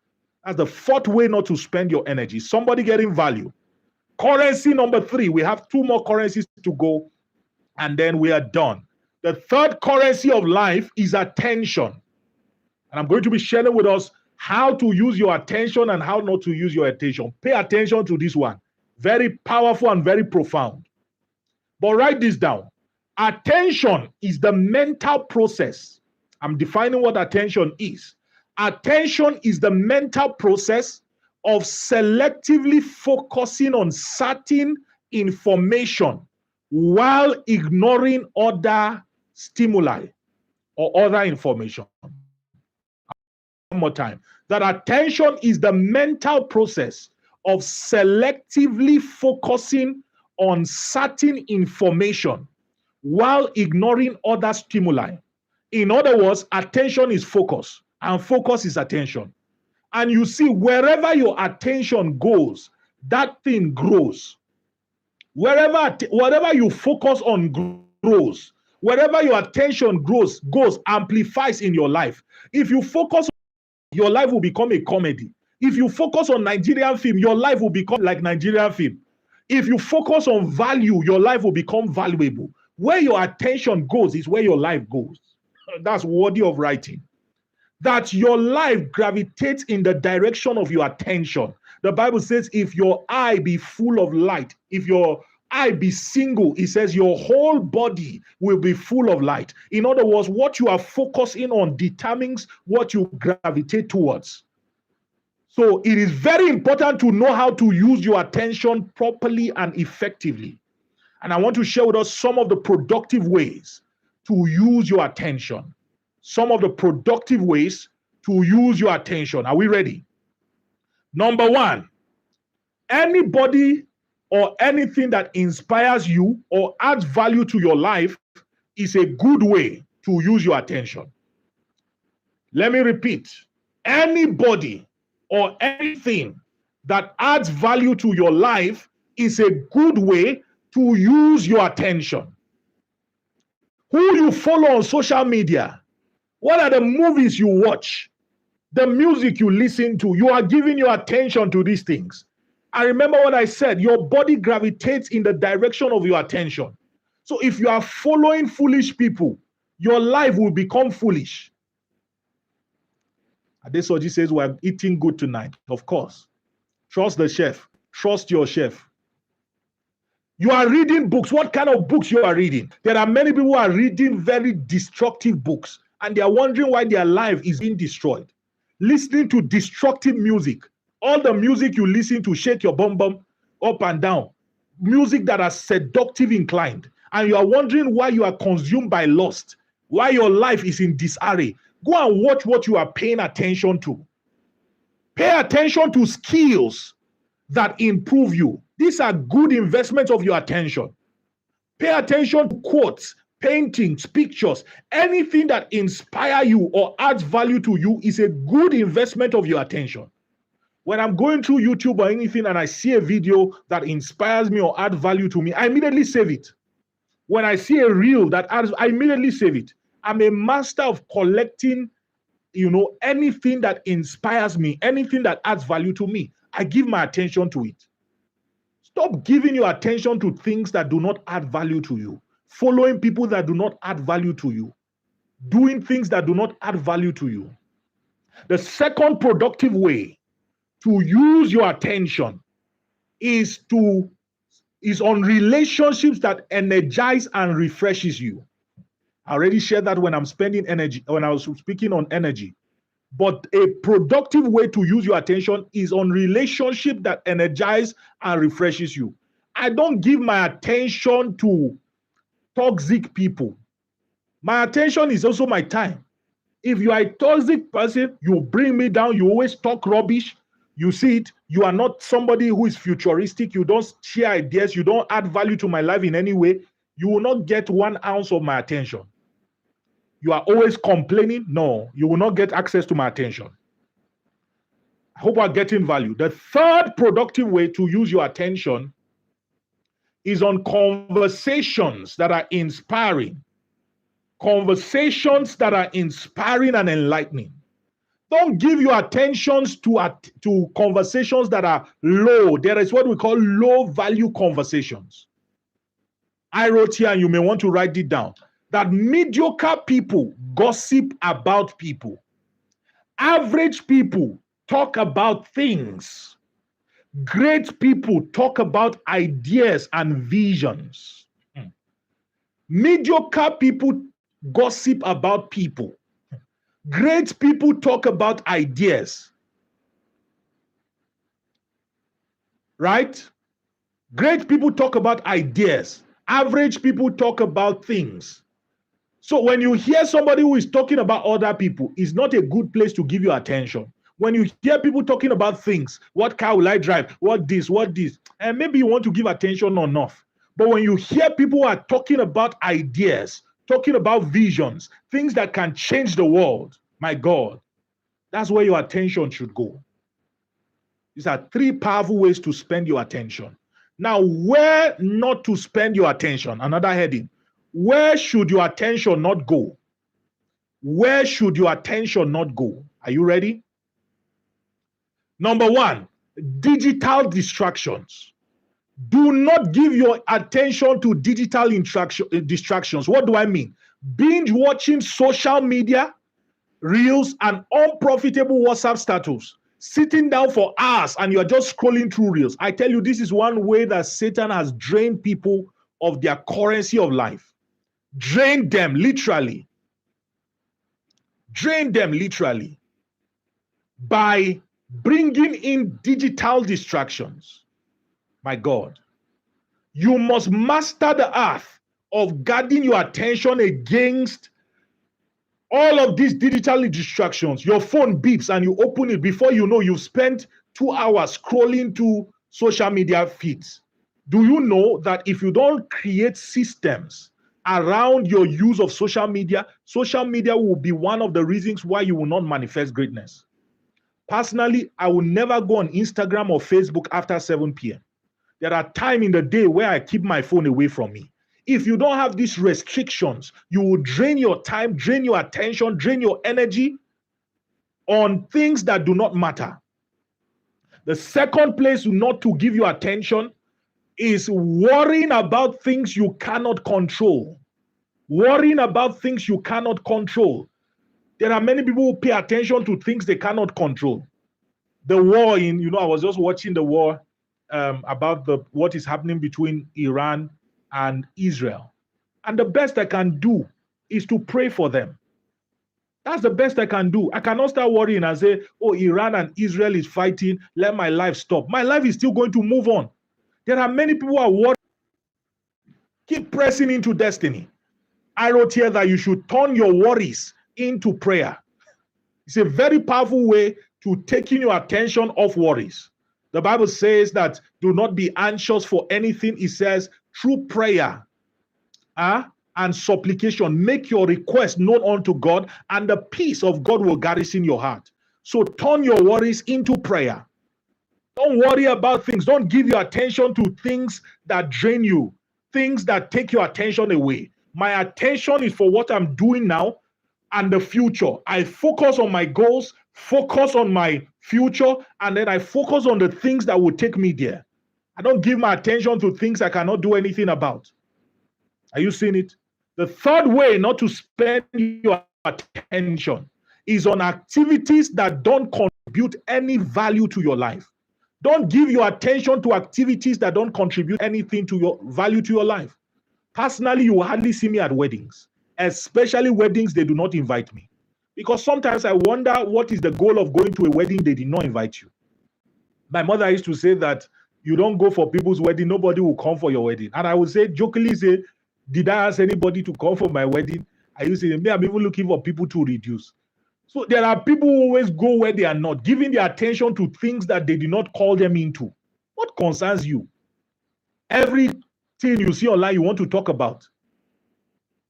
That's the fourth way not to spend your energy. Somebody getting value. Currency number 3. We have 2 more currencies to go, and then we are done. The third currency of life is attention. And I'm going to be sharing with us how to use your attention and how not to use your attention. Pay attention to this one. Very powerful and very profound. But write this down. Attention is the mental process. I'm defining what attention is. Attention is the mental process of selectively focusing on certain information while ignoring other stimuli or other information. One more time. That attention is the mental process of selectively focusing on certain information while ignoring other stimuli. In other words, attention is focus, and focus is attention. And you see, wherever your attention goes, that thing grows. Whatever you focus on grows. Wherever your attention goes, amplifies in your life. If you focus your life will become a comedy. If you focus on Nigerian film, your life will become like Nigerian film. If you focus on value, your life will become valuable. Where your attention goes is where your life goes. That's worthy of writing. That your life gravitates in the direction of your attention. The Bible says, if your eye be full of light, if your eye be single, it says your whole body will be full of light. In other words, what you are focusing on determines what you gravitate towards. So it is very important to know how to use your attention properly and effectively. And I want to share with us some of the productive ways to use your attention. Some of the productive ways to use your attention. Are we ready? Number one, anybody or anything that inspires you or adds value to your life is a good way to use your attention. Let me repeat. Anybody or anything that adds value to your life is a good way to use your attention. Who you follow on social media, what are the movies you watch, the music you listen to, you are giving your attention to these things. I remember what I said, your body gravitates in the direction of your attention. So if you are following foolish people, your life will become foolish. Adesoji says, we're eating good tonight. Of course. Trust the chef. Trust your chef. You are reading books. What kind of books you are reading? There are many people who are reading very destructive books, and they are wondering why their life is being destroyed. Listening to destructive music. All the music you listen to, shake your bum bum up and down. Music that are seductive inclined. And you are wondering why you are consumed by lust. Why your life is in disarray. Go and watch what you are paying attention to. Pay attention to skills that improve you. These are good investments of your attention. Pay attention to quotes, paintings, pictures. Anything that inspires you or adds value to you is a good investment of your attention. When I'm going through YouTube or anything and I see a video that inspires me or adds value to me, I immediately save it. When I see a reel that adds, I immediately save it. I'm a master of collecting, anything that inspires me, anything that adds value to me. I give my attention to it. Stop giving your attention to things that do not add value to you. Following people that do not add value to you. Doing things that do not add value to you. The second productive way to use your attention is on relationships that energize and refreshes you. I already shared that when I was speaking on energy. But a productive way to use your attention is on relationship that energize and refreshes you. I don't give my attention to toxic people. My attention is also my time. If you are a toxic person, you bring me down, you always talk rubbish, you see it, you are not somebody who is futuristic, you don't share ideas, you don't add value to my life in any way, you will not get 1 ounce of my attention. You are always complaining? No, you will not get access to my attention. I hope I'm getting value. The third productive way to use your attention is on conversations that are inspiring. Conversations that are inspiring and enlightening. Don't give your attentions to conversations that are low. There is what we call low value conversations. I wrote here, and you may want to write it down, that mediocre people gossip about people. Average people talk about things. Great people talk about ideas and visions. Mediocre people gossip about people. Great people talk about ideas. Right? Great people talk about ideas. Average people talk about things. So when you hear somebody who is talking about other people, it's not a good place to give your attention. When you hear people talking about things, what car will I drive? What this? And maybe you want to give attention enough. But when you hear people who are talking about ideas, talking about visions, things that can change the world, my God, that's where your attention should go. These are 3 powerful ways to spend your attention. Now, where not to spend your attention? Another heading. Where should your attention not go? Where should your attention not go? Are you ready? Number one, digital distractions. Do not give your attention to digital distractions. What do I mean? Binge watching social media, reels, and unprofitable WhatsApp status. Sitting down for hours and you're just scrolling through reels. I tell you, this is one way that Satan has drained people of their currency of life. Drained them literally. Drained them literally by bringing in digital distractions. My God, you must master the art of guarding your attention against all of these digital distractions. Your phone beeps and you open it. Before you know, you've spent 2 hours scrolling to social media feeds. Do you know that if you don't create systems around your use of social media will be one of the reasons why you will not manifest greatness? Personally, I will never go on Instagram or Facebook after 7 p.m. There are times in the day where I keep my phone away from me. If you don't have these restrictions, you will drain your time, drain your attention, drain your energy on things that do not matter. The second place not to give you attention is worrying about things you cannot control. Worrying about things you cannot control. There are many people who pay attention to things they cannot control. The war I was just watching the war about what is happening between Iran and Israel. And the best I can do is to pray for them. That's the best I can do. I cannot start worrying and say, oh, Iran and Israel is fighting, let my life stop. My life is still going to move on. There are many people who are worried. Keep pressing into destiny. I wrote here that you should turn your worries into prayer. It's a very powerful way to taking your attention off worries. The Bible says that do not be anxious for anything. It says through prayer and supplication, make your request known unto God, and the peace of God will garrison your heart. So turn your worries into prayer. Don't worry about things. Don't give your attention to things that drain you, things that take your attention away. My attention is for what I'm doing now and the future. I focus on my goals, focus on my future, and then I focus on the things that will take me there. I don't give my attention to things I cannot do anything about. Are you seeing it? The third way not to spend your attention is on activities that don't contribute any value to your life. Don't give your attention to activities that don't contribute anything to your value to your life. Personally, you will hardly see me at weddings, especially weddings they do not invite me. Because sometimes I wonder what is the goal of going to a wedding they did not invite you. My mother used to say that you don't go for people's wedding, nobody will come for your wedding. And I would say, jokingly say, did I ask anybody to come for my wedding? I used to say, I'm even looking for people to reduce. So there are people who always go where they are not, giving their attention to things that they did not call them into. What concerns you? Everything you see online you want to talk about.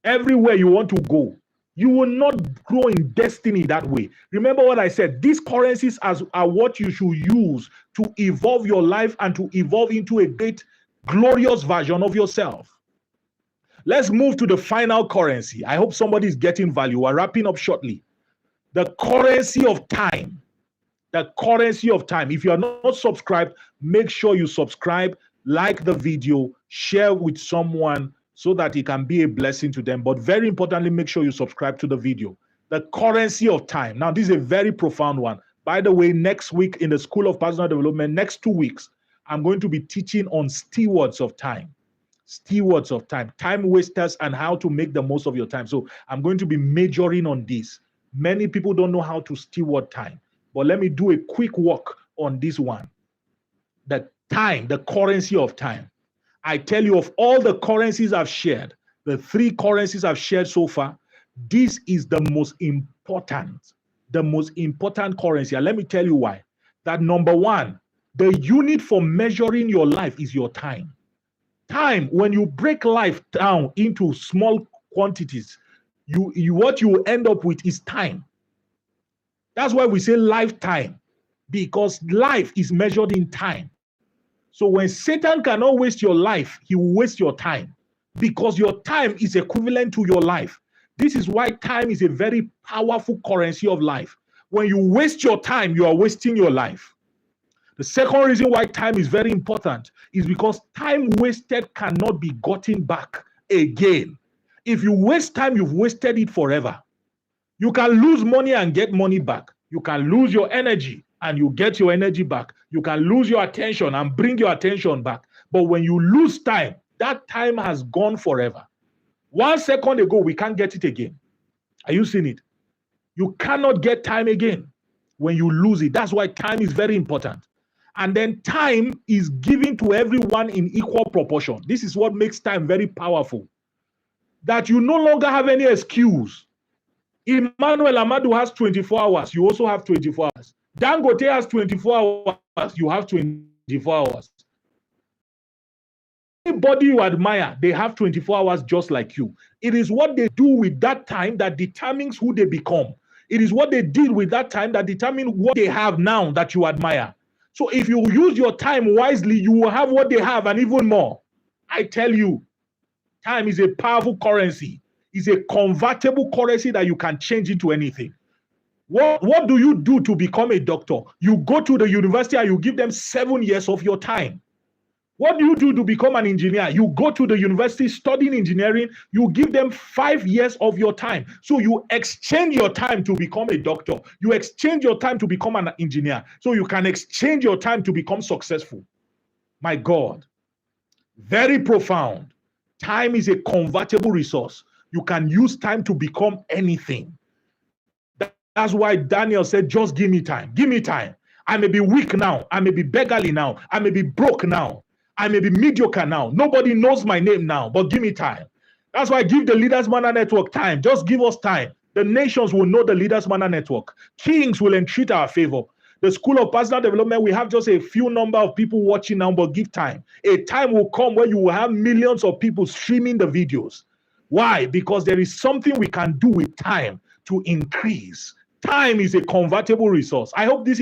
Everywhere you want to go. You will not grow in destiny that way. Remember what I said. These currencies are what you should use to evolve your life and to evolve into a great, glorious version of yourself. Let's move to the final currency. I hope somebody is getting value. We're wrapping up shortly. The currency of time. The currency of time. If you are not subscribed, make sure you subscribe, like the video, share with someone so that it can be a blessing to them. But very importantly, make sure you subscribe to the video. The currency of time. Now, this is a very profound one. By the way, next week in the School of Personal Development, next 2 weeks, I'm going to be teaching on stewards of time. Stewards of time, time wasters, and how to make the most of your time. So I'm going to be majoring on this. Many people don't know how to steward time, but let me do a quick walk on this one. The time, the currency of time. I tell you, of all the currencies I've shared, the 3 currencies I've shared so far, this is the most important currency. And let me tell you why. That number one, the unit for measuring your life is your time. Time, when you break life down into small quantities, what you end up with is time. That's why we say lifetime, because life is measured in time. So when Satan cannot waste your life, he will waste your time, because your time is equivalent to your life. This is why time is a very powerful currency of life. When you waste your time, you are wasting your life. The second reason why time is very important is because time wasted cannot be gotten back again. If you waste time, you've wasted it forever. You can lose money and get money back. You can lose your energy and you get your energy back. You can lose your attention and bring your attention back. But when you lose time, that time has gone forever. 1 second ago, we can't get it again. Are you seeing it? You cannot get time again when you lose it. That's why time is very important. And then time is given to everyone in equal proportion. This is what makes time very powerful. That you no longer have any excuse. Emmanuel Ahmadu has 24 hours. You also have 24 hours. Dangote has 24 hours. You have 24 hours. Anybody you admire, they have 24 hours just like you. It is what they do with that time that determines who they become. It is what they did with that time that determines what they have now that you admire. So if you use your time wisely, you will have what they have and even more. I tell you, time is a powerful currency. It's a convertible currency that you can change into anything. What do you do to become a doctor? You go to the university and you give them 7 years of your time. What do you do to become an engineer? You go to the university studying engineering, you give them 5 years of your time. So you exchange your time to become a doctor. You exchange your time to become an engineer. So you can exchange your time to become successful. My God, very profound. Time is a convertible resource. You can use time to become anything. That's why Daniel said, just give me time. Give me time. I may be weak now. I may be beggarly now. I may be broke now. I may be mediocre now. Nobody knows my name now, but give me time. That's why I give the Leaders Manna Network time. Just give us time. The nations will know the Leaders Manna Network. Kings will entreat our favor. The School of Personal Development, we have just a few number of people watching now, but give time. A time will come where you will have millions of people streaming the videos. Why? Because there is something we can do with time to increase. Time is a convertible resource. I hope this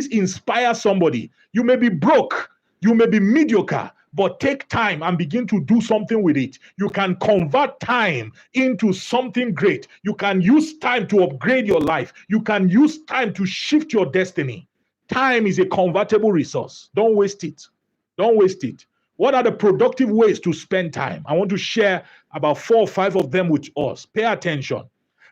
inspires somebody. You may be broke. You may be mediocre, but take time and begin to do something with it. You can convert time into something great. You can use time to upgrade your life. You can use time to shift your destiny. Time is a convertible resource. Don't waste it. Don't waste it. What are the productive ways to spend time? I want to share about 4 or 5 of them with us. Pay attention.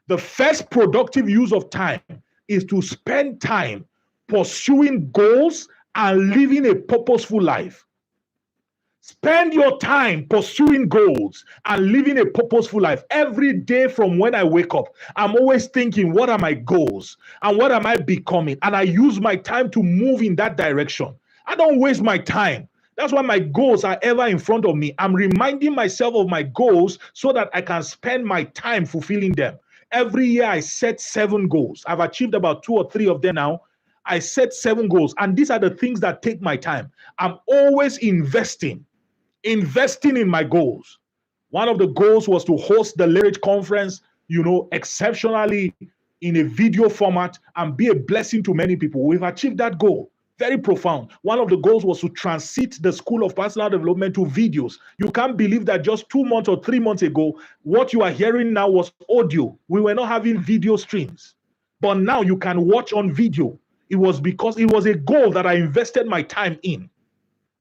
The first productive use of time is to spend time pursuing goals and living a purposeful life. Spend your time pursuing goals and living a purposeful life. Every day from when I wake up, I'm always thinking, what are my goals? And what am I becoming? And I use my time to move in that direction. I don't waste my time. That's why my goals are ever in front of me. I'm reminding myself of my goals so that I can spend my time fulfilling them. Every year I set 7 goals. I've achieved about 2 or 3 of them now. I set 7 goals, and these are the things that take my time. I'm always investing in my goals. One of the goals was to host the Lyric Conference, exceptionally in a video format and be a blessing to many people. We've achieved that goal. Very profound. One of the goals was to transit the School of Personal Development to videos. You can't believe that just 2 months or 3 months ago, what you are hearing now was audio. We were not having video streams, but now you can watch on video. It was because it was a goal that I invested my time in.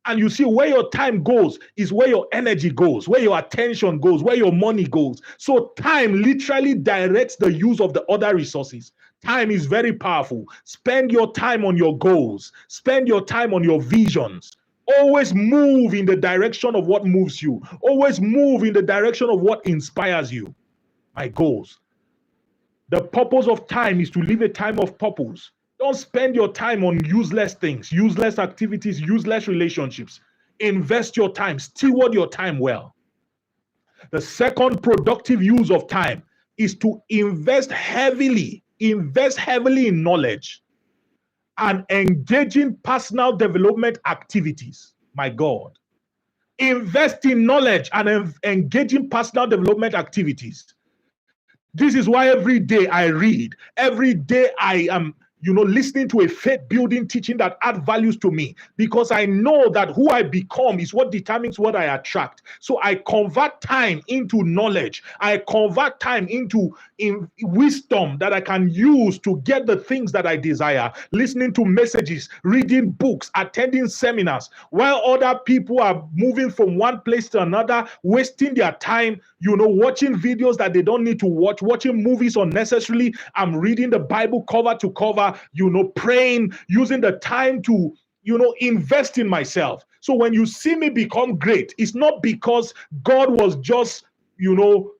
And you see, where your time goes is where your energy goes, where your attention goes, where your money goes. So time literally directs the use of the other resources. Time is very powerful. Spend your time on your goals. Spend your time on your visions. Always move in the direction of what moves you. Always move in the direction of what inspires you. My goals. The purpose of time is to live a time of purpose. Don't spend your time on useless things, useless activities, useless relationships. Invest your time, steward your time well. The second productive use of time is to invest heavily in knowledge and engaging personal development activities. My God. Invest in knowledge and engaging personal development activities. This is why every day I read, every day I am listening to a faith-building teaching that adds values to me, because I know that who I become is what determines what I attract. So I convert time into knowledge. I convert time into wisdom that I can use to get the things that I desire. Listening to messages, reading books, attending seminars, while other people are moving from one place to another, wasting their time, watching videos that they don't need to watch, watching movies unnecessarily. I'm reading the Bible cover to cover, praying, using the time to, invest in myself. So when you see me become great, it's not because God was just,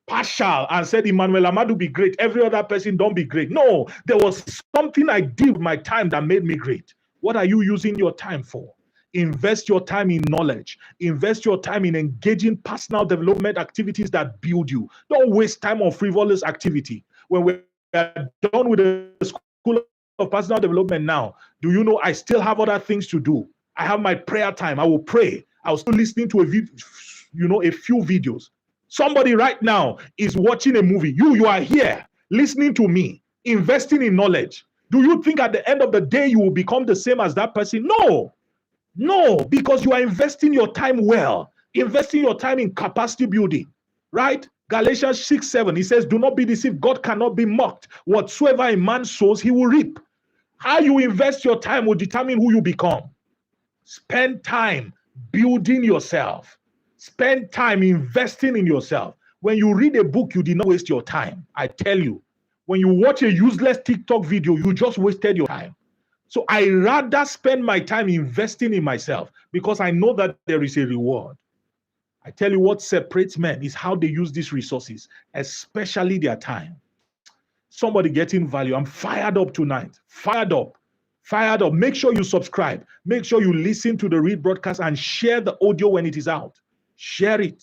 partial and said, Emmanuel Ahmadu be great, every other person don't be great. No, there was something I did with my time that made me great. What are you using your time for? Invest your time in knowledge. Invest your time in engaging personal development activities that build you. Don't waste time on frivolous activity. When we're done with the School of Personal Development now, do you know I still have other things to do? I have my prayer time. I will pray. I will still listening to a few videos. Somebody right now is watching a movie. You are here listening to me, investing in knowledge. Do you think at the end of the day you will become the same as that person? No, because you are investing your time well, investing your time in capacity building, right? Galatians 6:7, he says, do not be deceived. God cannot be mocked. Whatsoever a man sows, he will reap. How you invest your time will determine who you become. Spend time building yourself. Spend time investing in yourself. When you read a book, you did not waste your time. I tell you, when you watch a useless TikTok video, you just wasted your time. So I rather spend my time investing in myself because I know that there is a reward. I tell you what separates men is how they use these resources, especially their time. Somebody getting value. I'm fired up tonight. Fired up. Make sure you subscribe. Make sure you listen to the read broadcast and share the audio when it is out. Share it.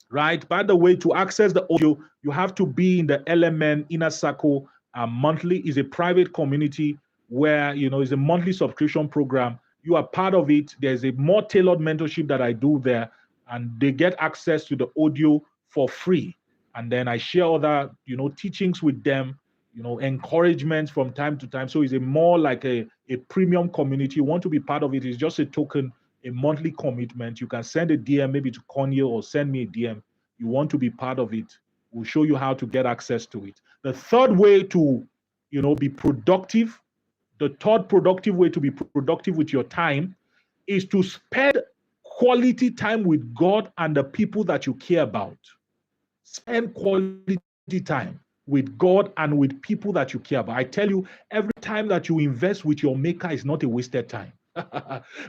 Right? By the way, to access the audio, you have to be in the LMN Inner Circle monthly. Is a private community where, it's a monthly subscription program. You are part of it. There's a more tailored mentorship that I do there, and they get access to the audio for free. And then I share other, teachings with them, encouragements from time to time. So it's a more like a premium community. You want to be part of it. It's just a token, a monthly commitment. You can send a DM maybe to Kanye or send me a DM. You want to be part of it. We'll show you how to get access to it. The third way to, be productive, the third productive way to be productive with your time is to spend quality time with God and the people that you care about. Spend quality time with God and with people that you care about. I tell you, every time that you invest with your maker is not a wasted time.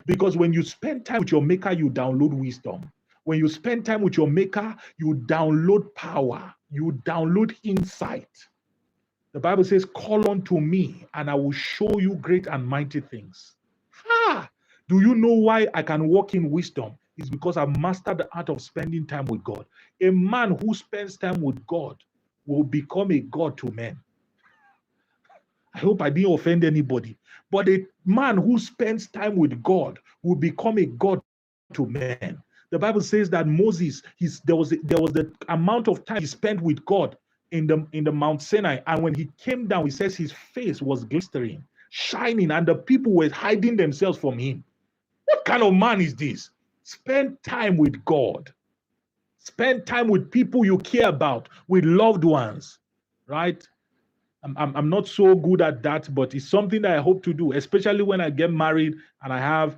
Because when you spend time with your maker, you download wisdom. When you spend time with your maker, you download power. You download insight. The Bible says, call unto me and I will show you great and mighty things. Do you know why I can walk in wisdom? It's because I've mastered the art of spending time with God. A man who spends time with God will become a God to men. I hope I didn't offend anybody. But a man who spends time with God will become a God to men. The Bible says that Moses, there was the amount of time he spent with God in the Mount Sinai, and when he came down, he says his face was glittering, shining, and the people were hiding themselves from him. What kind of man is this? Spend time with God. Spend time with people you care about, with loved ones, right? I'm not so good at that, but it's something that I hope to do, especially when I get married and I have,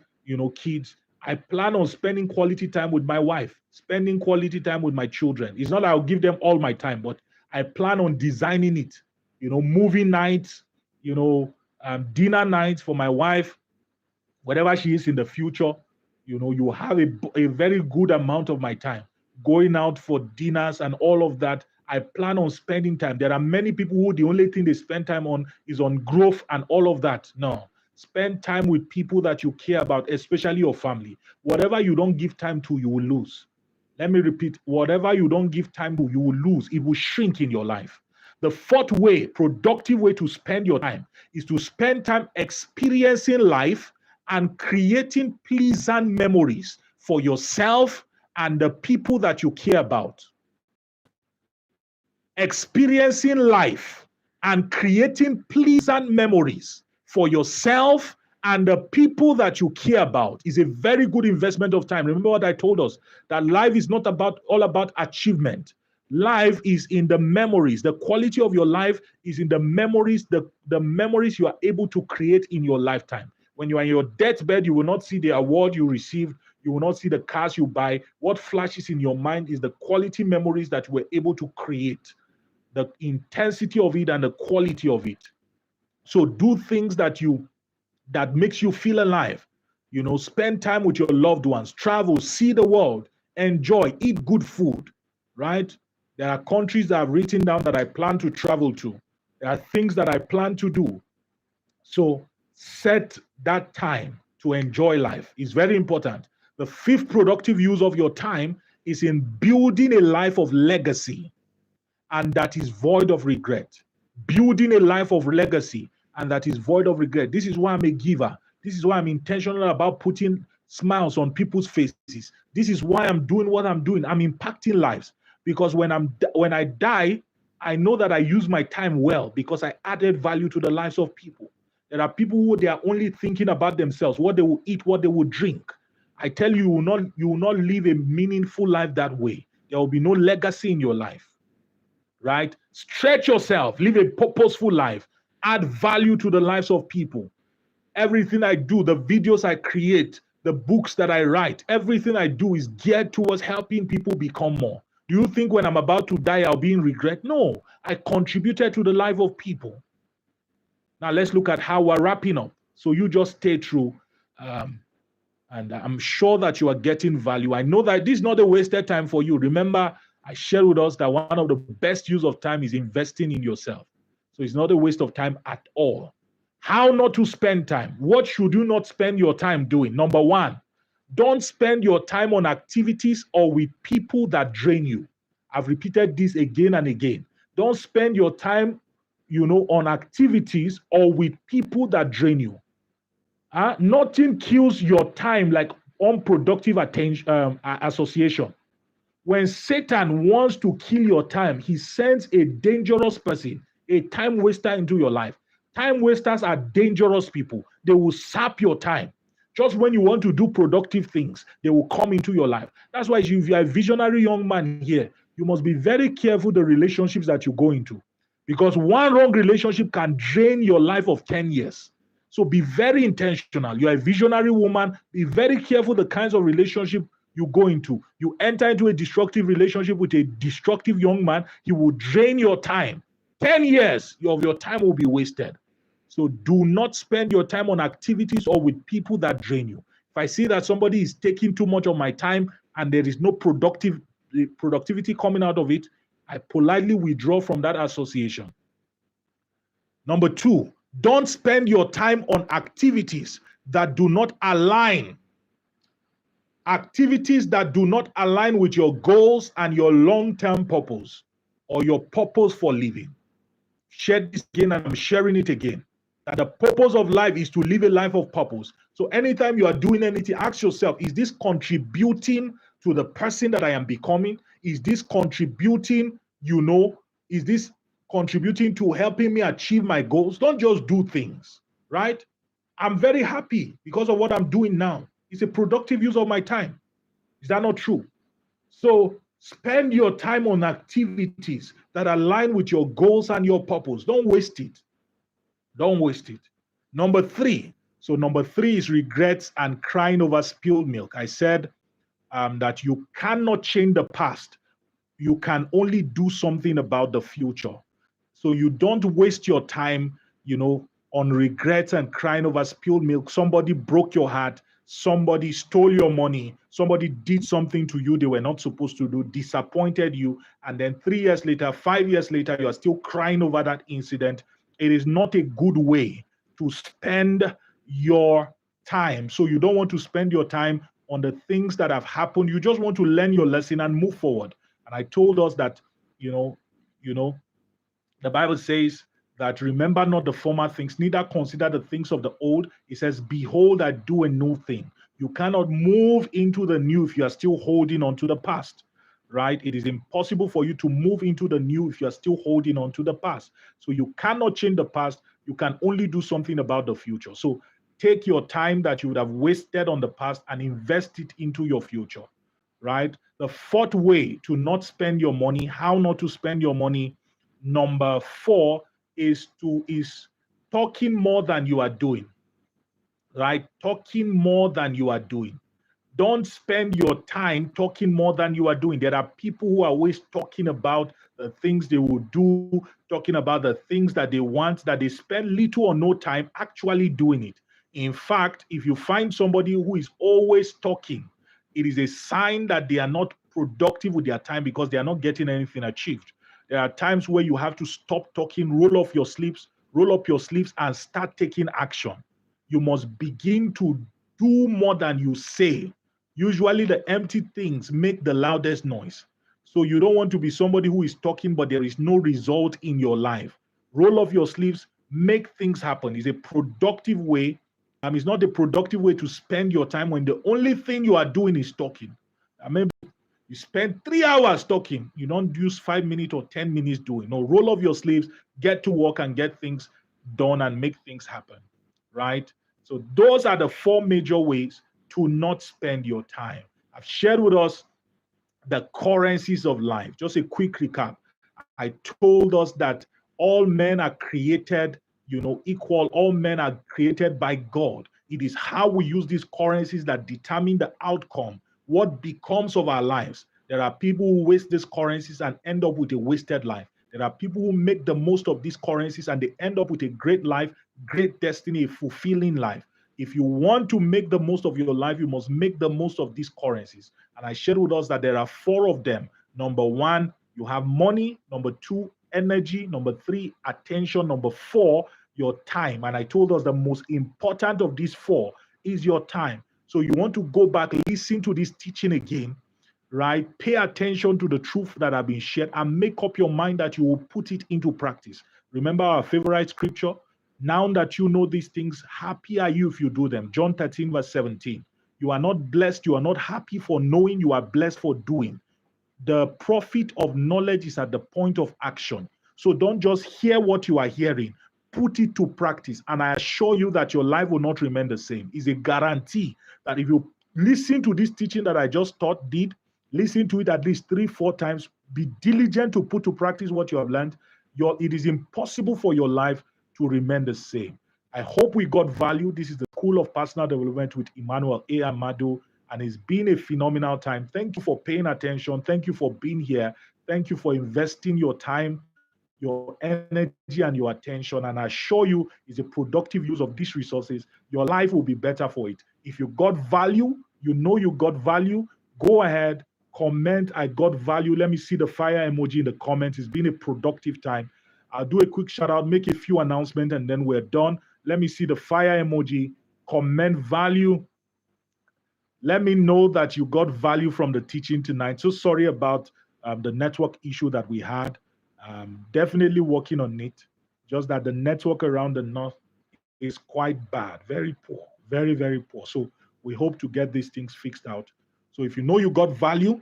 kids. I plan on spending quality time with my wife, spending quality time with my children. It's not that I'll give them all my time, but I plan on designing it, movie nights, dinner nights for my wife, whatever she is in the future. You have a very good amount of my time going out for dinners and all of that. I plan on spending time. There are many people who the only thing they spend time on is on growth and all of that. No, spend time with people that you care about, especially your family. Whatever you don't give time to, you will lose. Let me repeat, whatever you don't give time to, you will lose. It will shrink in your life. The fourth way, productive way to spend your time is to spend time experiencing life and creating pleasant memories for yourself and the people that you care about. Experiencing life and creating pleasant memories for yourself and the people that you care about is a very good investment of time. Remember what I told us, that life is not all about achievement. Life is in the memories. The quality of your life is in the memories, the memories you are able to create in your lifetime. When you are in your deathbed, you will not see the award you received. You will not see the cars you buy. What flashes in your mind is the quality memories that you were able to create, the intensity of it and the quality of it. So do things that makes you feel alive. Spend time with your loved ones, travel, see the world, enjoy, eat good food, right? There are countries that I've written down that I plan to travel to. There are things that I plan to do. So set that time to enjoy life. It's very important. The fifth productive use of your time is in building a life of legacy, and that is void of regret. Building a life of legacy, and that is void of regret. This is why I'm a giver. This is why I'm intentional about putting smiles on people's faces. This is why I'm doing what I'm doing. I'm impacting lives, because when I die, I know that I use my time well because I added value to the lives of people. There are people who they are only thinking about themselves, what they will eat, what they will drink. I tell you, you will not live a meaningful life that way. There will be no legacy in your life, right? Stretch yourself, live a purposeful life, add value to the lives of people. Everything I do, the videos I create, the books that I write, everything I do is geared towards helping people become more. Do you think when I'm about to die, I'll be in regret? No, I contributed to the life of people. Now let's look at how we're wrapping up. So you just stay true. And I'm sure that you are getting value. I know that this is not a wasted time for you. Remember, I shared with us that one of the best use of time is investing in yourself. So it's not a waste of time at all. How not to spend time? What should you not spend your time doing? Number one, don't spend your time on activities or with people that drain you. I've repeated this again and again. Don't spend your time, on activities or with people that drain you. Nothing kills your time like unproductive association. When Satan wants to kill your time, he sends a dangerous person, a time waster into your life. Time wasters are dangerous people. They will sap your time. Just when you want to do productive things, they will come into your life. That's why if you're a visionary young man here, you must be very careful the relationships that you go into. Because one wrong relationship can drain your life of 10 years. So be very intentional. You're a visionary woman. Be very careful the kinds of relationship you go into. You enter into a destructive relationship with a destructive young man, he will drain your time. 10 years of your time will be wasted. So do not spend your time on activities or with people that drain you. If I see that somebody is taking too much of my time and there is no productivity coming out of it, I politely withdraw from that association. Number two, don't spend your time on activities that do not align. Activities that do not align with your goals and your long-term purpose or your purpose for living. Share this again, and I'm sharing it again. That the purpose of life is to live a life of purpose. So anytime you are doing anything, ask yourself, is this contributing to the person that I am becoming? Is this contributing, is this contributing to helping me achieve my goals? Don't just do things, right? I'm very happy because of what I'm doing now. It's a productive use of my time. Is that not true? So spend your time on activities that align with your goals and your purpose. Don't waste it. Don't waste it. Number three. So number three is regrets and crying over spilled milk. I said that you cannot change the past. You can only do something about the future. So you don't waste your time, on regrets and crying over spilled milk. Somebody broke your heart. Somebody stole your money. Somebody did something to you they were not supposed to do, disappointed you. And then 3 years later, 5 years later, you are still crying over that incident. It is not a good way to spend your time. So you don't want to spend your time on the things that have happened. You just want to learn your lesson and move forward. And I told us that, the Bible says that remember not the former things, neither consider the things of the old. It says, behold, I do a new thing. You cannot move into the new if you are still holding on to the past. right? It is impossible for you to move into the new if you are still holding on to the past. So you cannot change the past. You can only do something about the future. So take your time that you would have wasted on the past and invest it into your future, right? The fourth way to not spend your money, how not to spend your money, number four is talking more than you are doing, right? Talking more than you are doing. Don't spend your time talking more than you are doing. There are people who are always talking about the things they will do, talking about the things that they want, that they spend little or no time actually doing it. In fact, if you find somebody who is always talking, it is a sign that they are not productive with their time because they are not getting anything achieved. There are times where you have to stop talking, roll up your sleeves, and start taking action. You must begin to do more than you say. Usually, the empty things make the loudest noise. So, you don't want to be somebody who is talking, but there is no result in your life. Roll up your sleeves, make things happen. It's a productive way. It's not a productive way to spend your time when the only thing you are doing is talking. Maybe you spend 3 hours talking. You don't use 5 minutes or 10 minutes doing. No, roll up your sleeves, get to work and get things done and make things happen, right? So those are the four major ways to not spend your time. I've shared with us the currencies of life. Just a quick recap. I told us that all men are created, equal. All men are created by God. It is how we use these currencies that determine the outcome, what becomes of our lives. There are people who waste these currencies and end up with a wasted life. There are people who make the most of these currencies and they end up with a great life, great destiny, a fulfilling life. If you want to make the most of your life, you must make the most of these currencies. And I shared with us that there are four of them. Number one, you have money. Number two, energy. Number three, attention. Number four, your time. And I told us the most important of these four is your time. So you want to go back, listen to this teaching again, right? Pay attention to the truth that have been shared and make up your mind that you will put it into practice. Remember our favorite scripture? Now that you know these things, happy are you if you do them. John 13, verse 17. You are not blessed, you are not happy for knowing, you are blessed for doing. The profit of knowledge is at the point of action. So don't just hear what you are hearing, put it to practice. And I assure you that your life will not remain the same. It's a guarantee that if you listen to this teaching that I just listen to it at least 3-4 times, be diligent to put to practice what you have learned, it is impossible for your life to remain the same. I hope we got value. This is the School of Personal Development with Emmanuel Ahmadu, and it's been a phenomenal time. Thank you for paying attention. Thank you for being here. Thank you for investing your time, your energy, and your attention. And I assure you, it's a productive use of these resources. Your life will be better for it. If you got value, you got value, go ahead, comment, I got value. Let me see the fire emoji in the comments. It's been a productive time. I'll do a quick shout out, make a few announcements, and then we're done. Let me see the fire emoji, comment value. Let me know that you got value from the teaching tonight. So sorry about the network issue that we had. Definitely working on it. Just that the network around the north is quite bad, very poor, very, very poor. So we hope to get these things fixed out. So if you know you got value,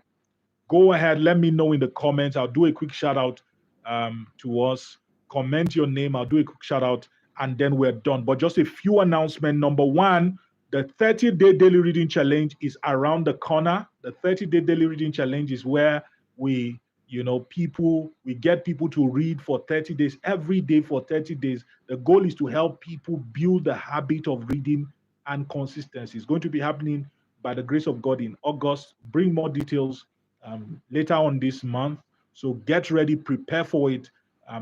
go ahead, let me know in the comments. I'll do a quick shout out to us. Comment your name. I'll do a quick shout out and then we're done. But just a few announcements. Number one, the 30-day daily reading challenge is around the corner. The 30-day daily reading challenge is where we get people to read for 30 days, every day for 30 days. The goal is to help people build the habit of reading and consistency. It's going to be happening by the grace of God in August. Bring more details later on this month. So get ready, prepare for it.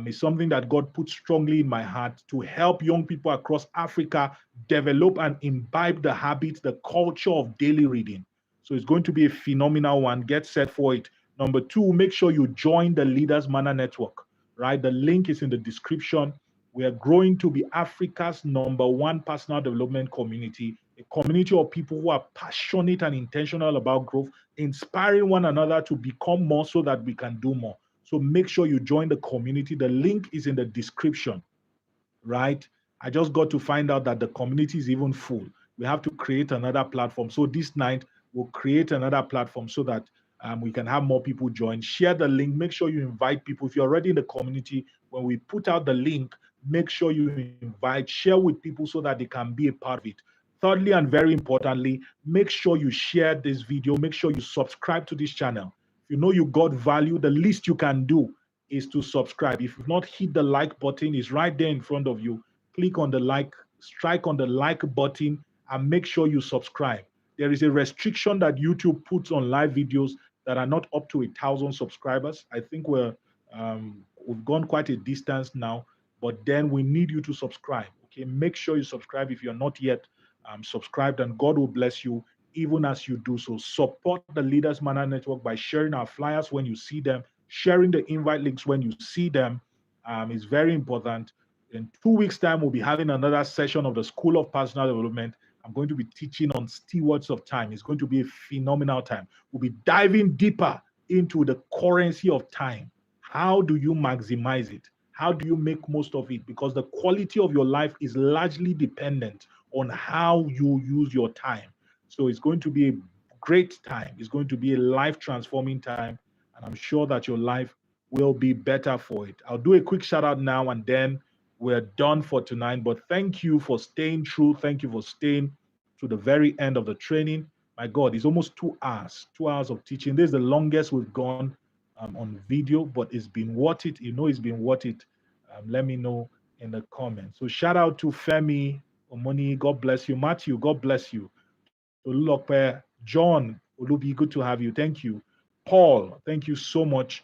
It's something that God put strongly in my heart to help young people across Africa develop and imbibe the habits, the culture of daily reading. So it's going to be a phenomenal one. Get set for it. Number two, make sure you join the Leaders Manna Network, right? The link is in the description. We are growing to be Africa's #1 personal development community, a community of people who are passionate and intentional about growth, inspiring one another to become more so that we can do more. So make sure you join the community. The link is in the description, right? I just got to find out that the community is even full. We have to create another platform. So this night, we'll create another platform so that we can have more people join. Share the link. Make sure you invite people. If you're already in the community, when we put out the link, make sure you invite, share with people so that they can be a part of it. Thirdly, and very importantly, make sure you share this video. Make sure you subscribe to this channel. If you know you got value, the least you can do is to subscribe. If you've not hit the like button, it's right there in front of you. Click on the like, strike on the like button, and make sure you subscribe. There is a restriction that YouTube puts on live videos that are not up to 1,000 subscribers. I think we've gone quite a distance now, but then we need you to subscribe. Okay, make sure you subscribe if you're not yet subscribed, and God will bless you even as you do so. Support the Leaders Manna Network by sharing our flyers when you see them, sharing the invite links when you see them. Is very important. In 2 weeks' time, we'll be having another session of the School of Personal Development. I'm going to be teaching on stewards of time. It's going to be a phenomenal time. We'll be diving deeper into the currency of time. How do you maximize it? How do you make most of it? Because the quality of your life is largely dependent on how you use your time. So it's going to be a great time. It's going to be a life transforming time. And I'm sure that your life will be better for it. I'll do a quick shout out now and then we're done for tonight. But thank you for staying true. Thank you for staying to the very end of the training. My God, it's almost 2 hours of teaching. This is the longest we've gone on video, but it's been worth it. You know, it's been worth it. Let me know in the comments. So shout out to Femi Omoni. God bless you. Matthew, God bless you. Tolulope, John Olubi, good to have you. Thank you. Paul, thank you so much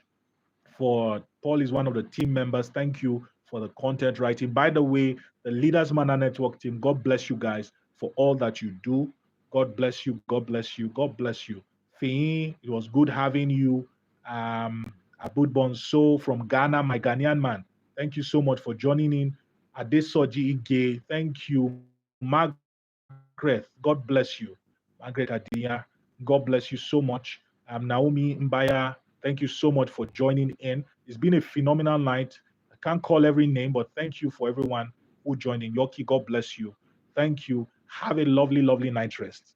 Paul is one of the team members. Thank you for the content writing. By the way, the Leaders Manna Network team, God bless you guys for all that you do. God bless you. God bless you. God bless you. Fei, it was good having you. Abud Bonso from Ghana, my Ghanaian man. Thank you so much for joining in. Adesoji Ige, thank you. Margaret, God bless you. Margaret Adia, God bless you so much. Naomi Mbaya, thank you so much for joining in. It's been a phenomenal night. I can't call every name, but thank you for everyone who joined in. Yoki, God bless you. Thank you. Have a lovely, lovely night rest.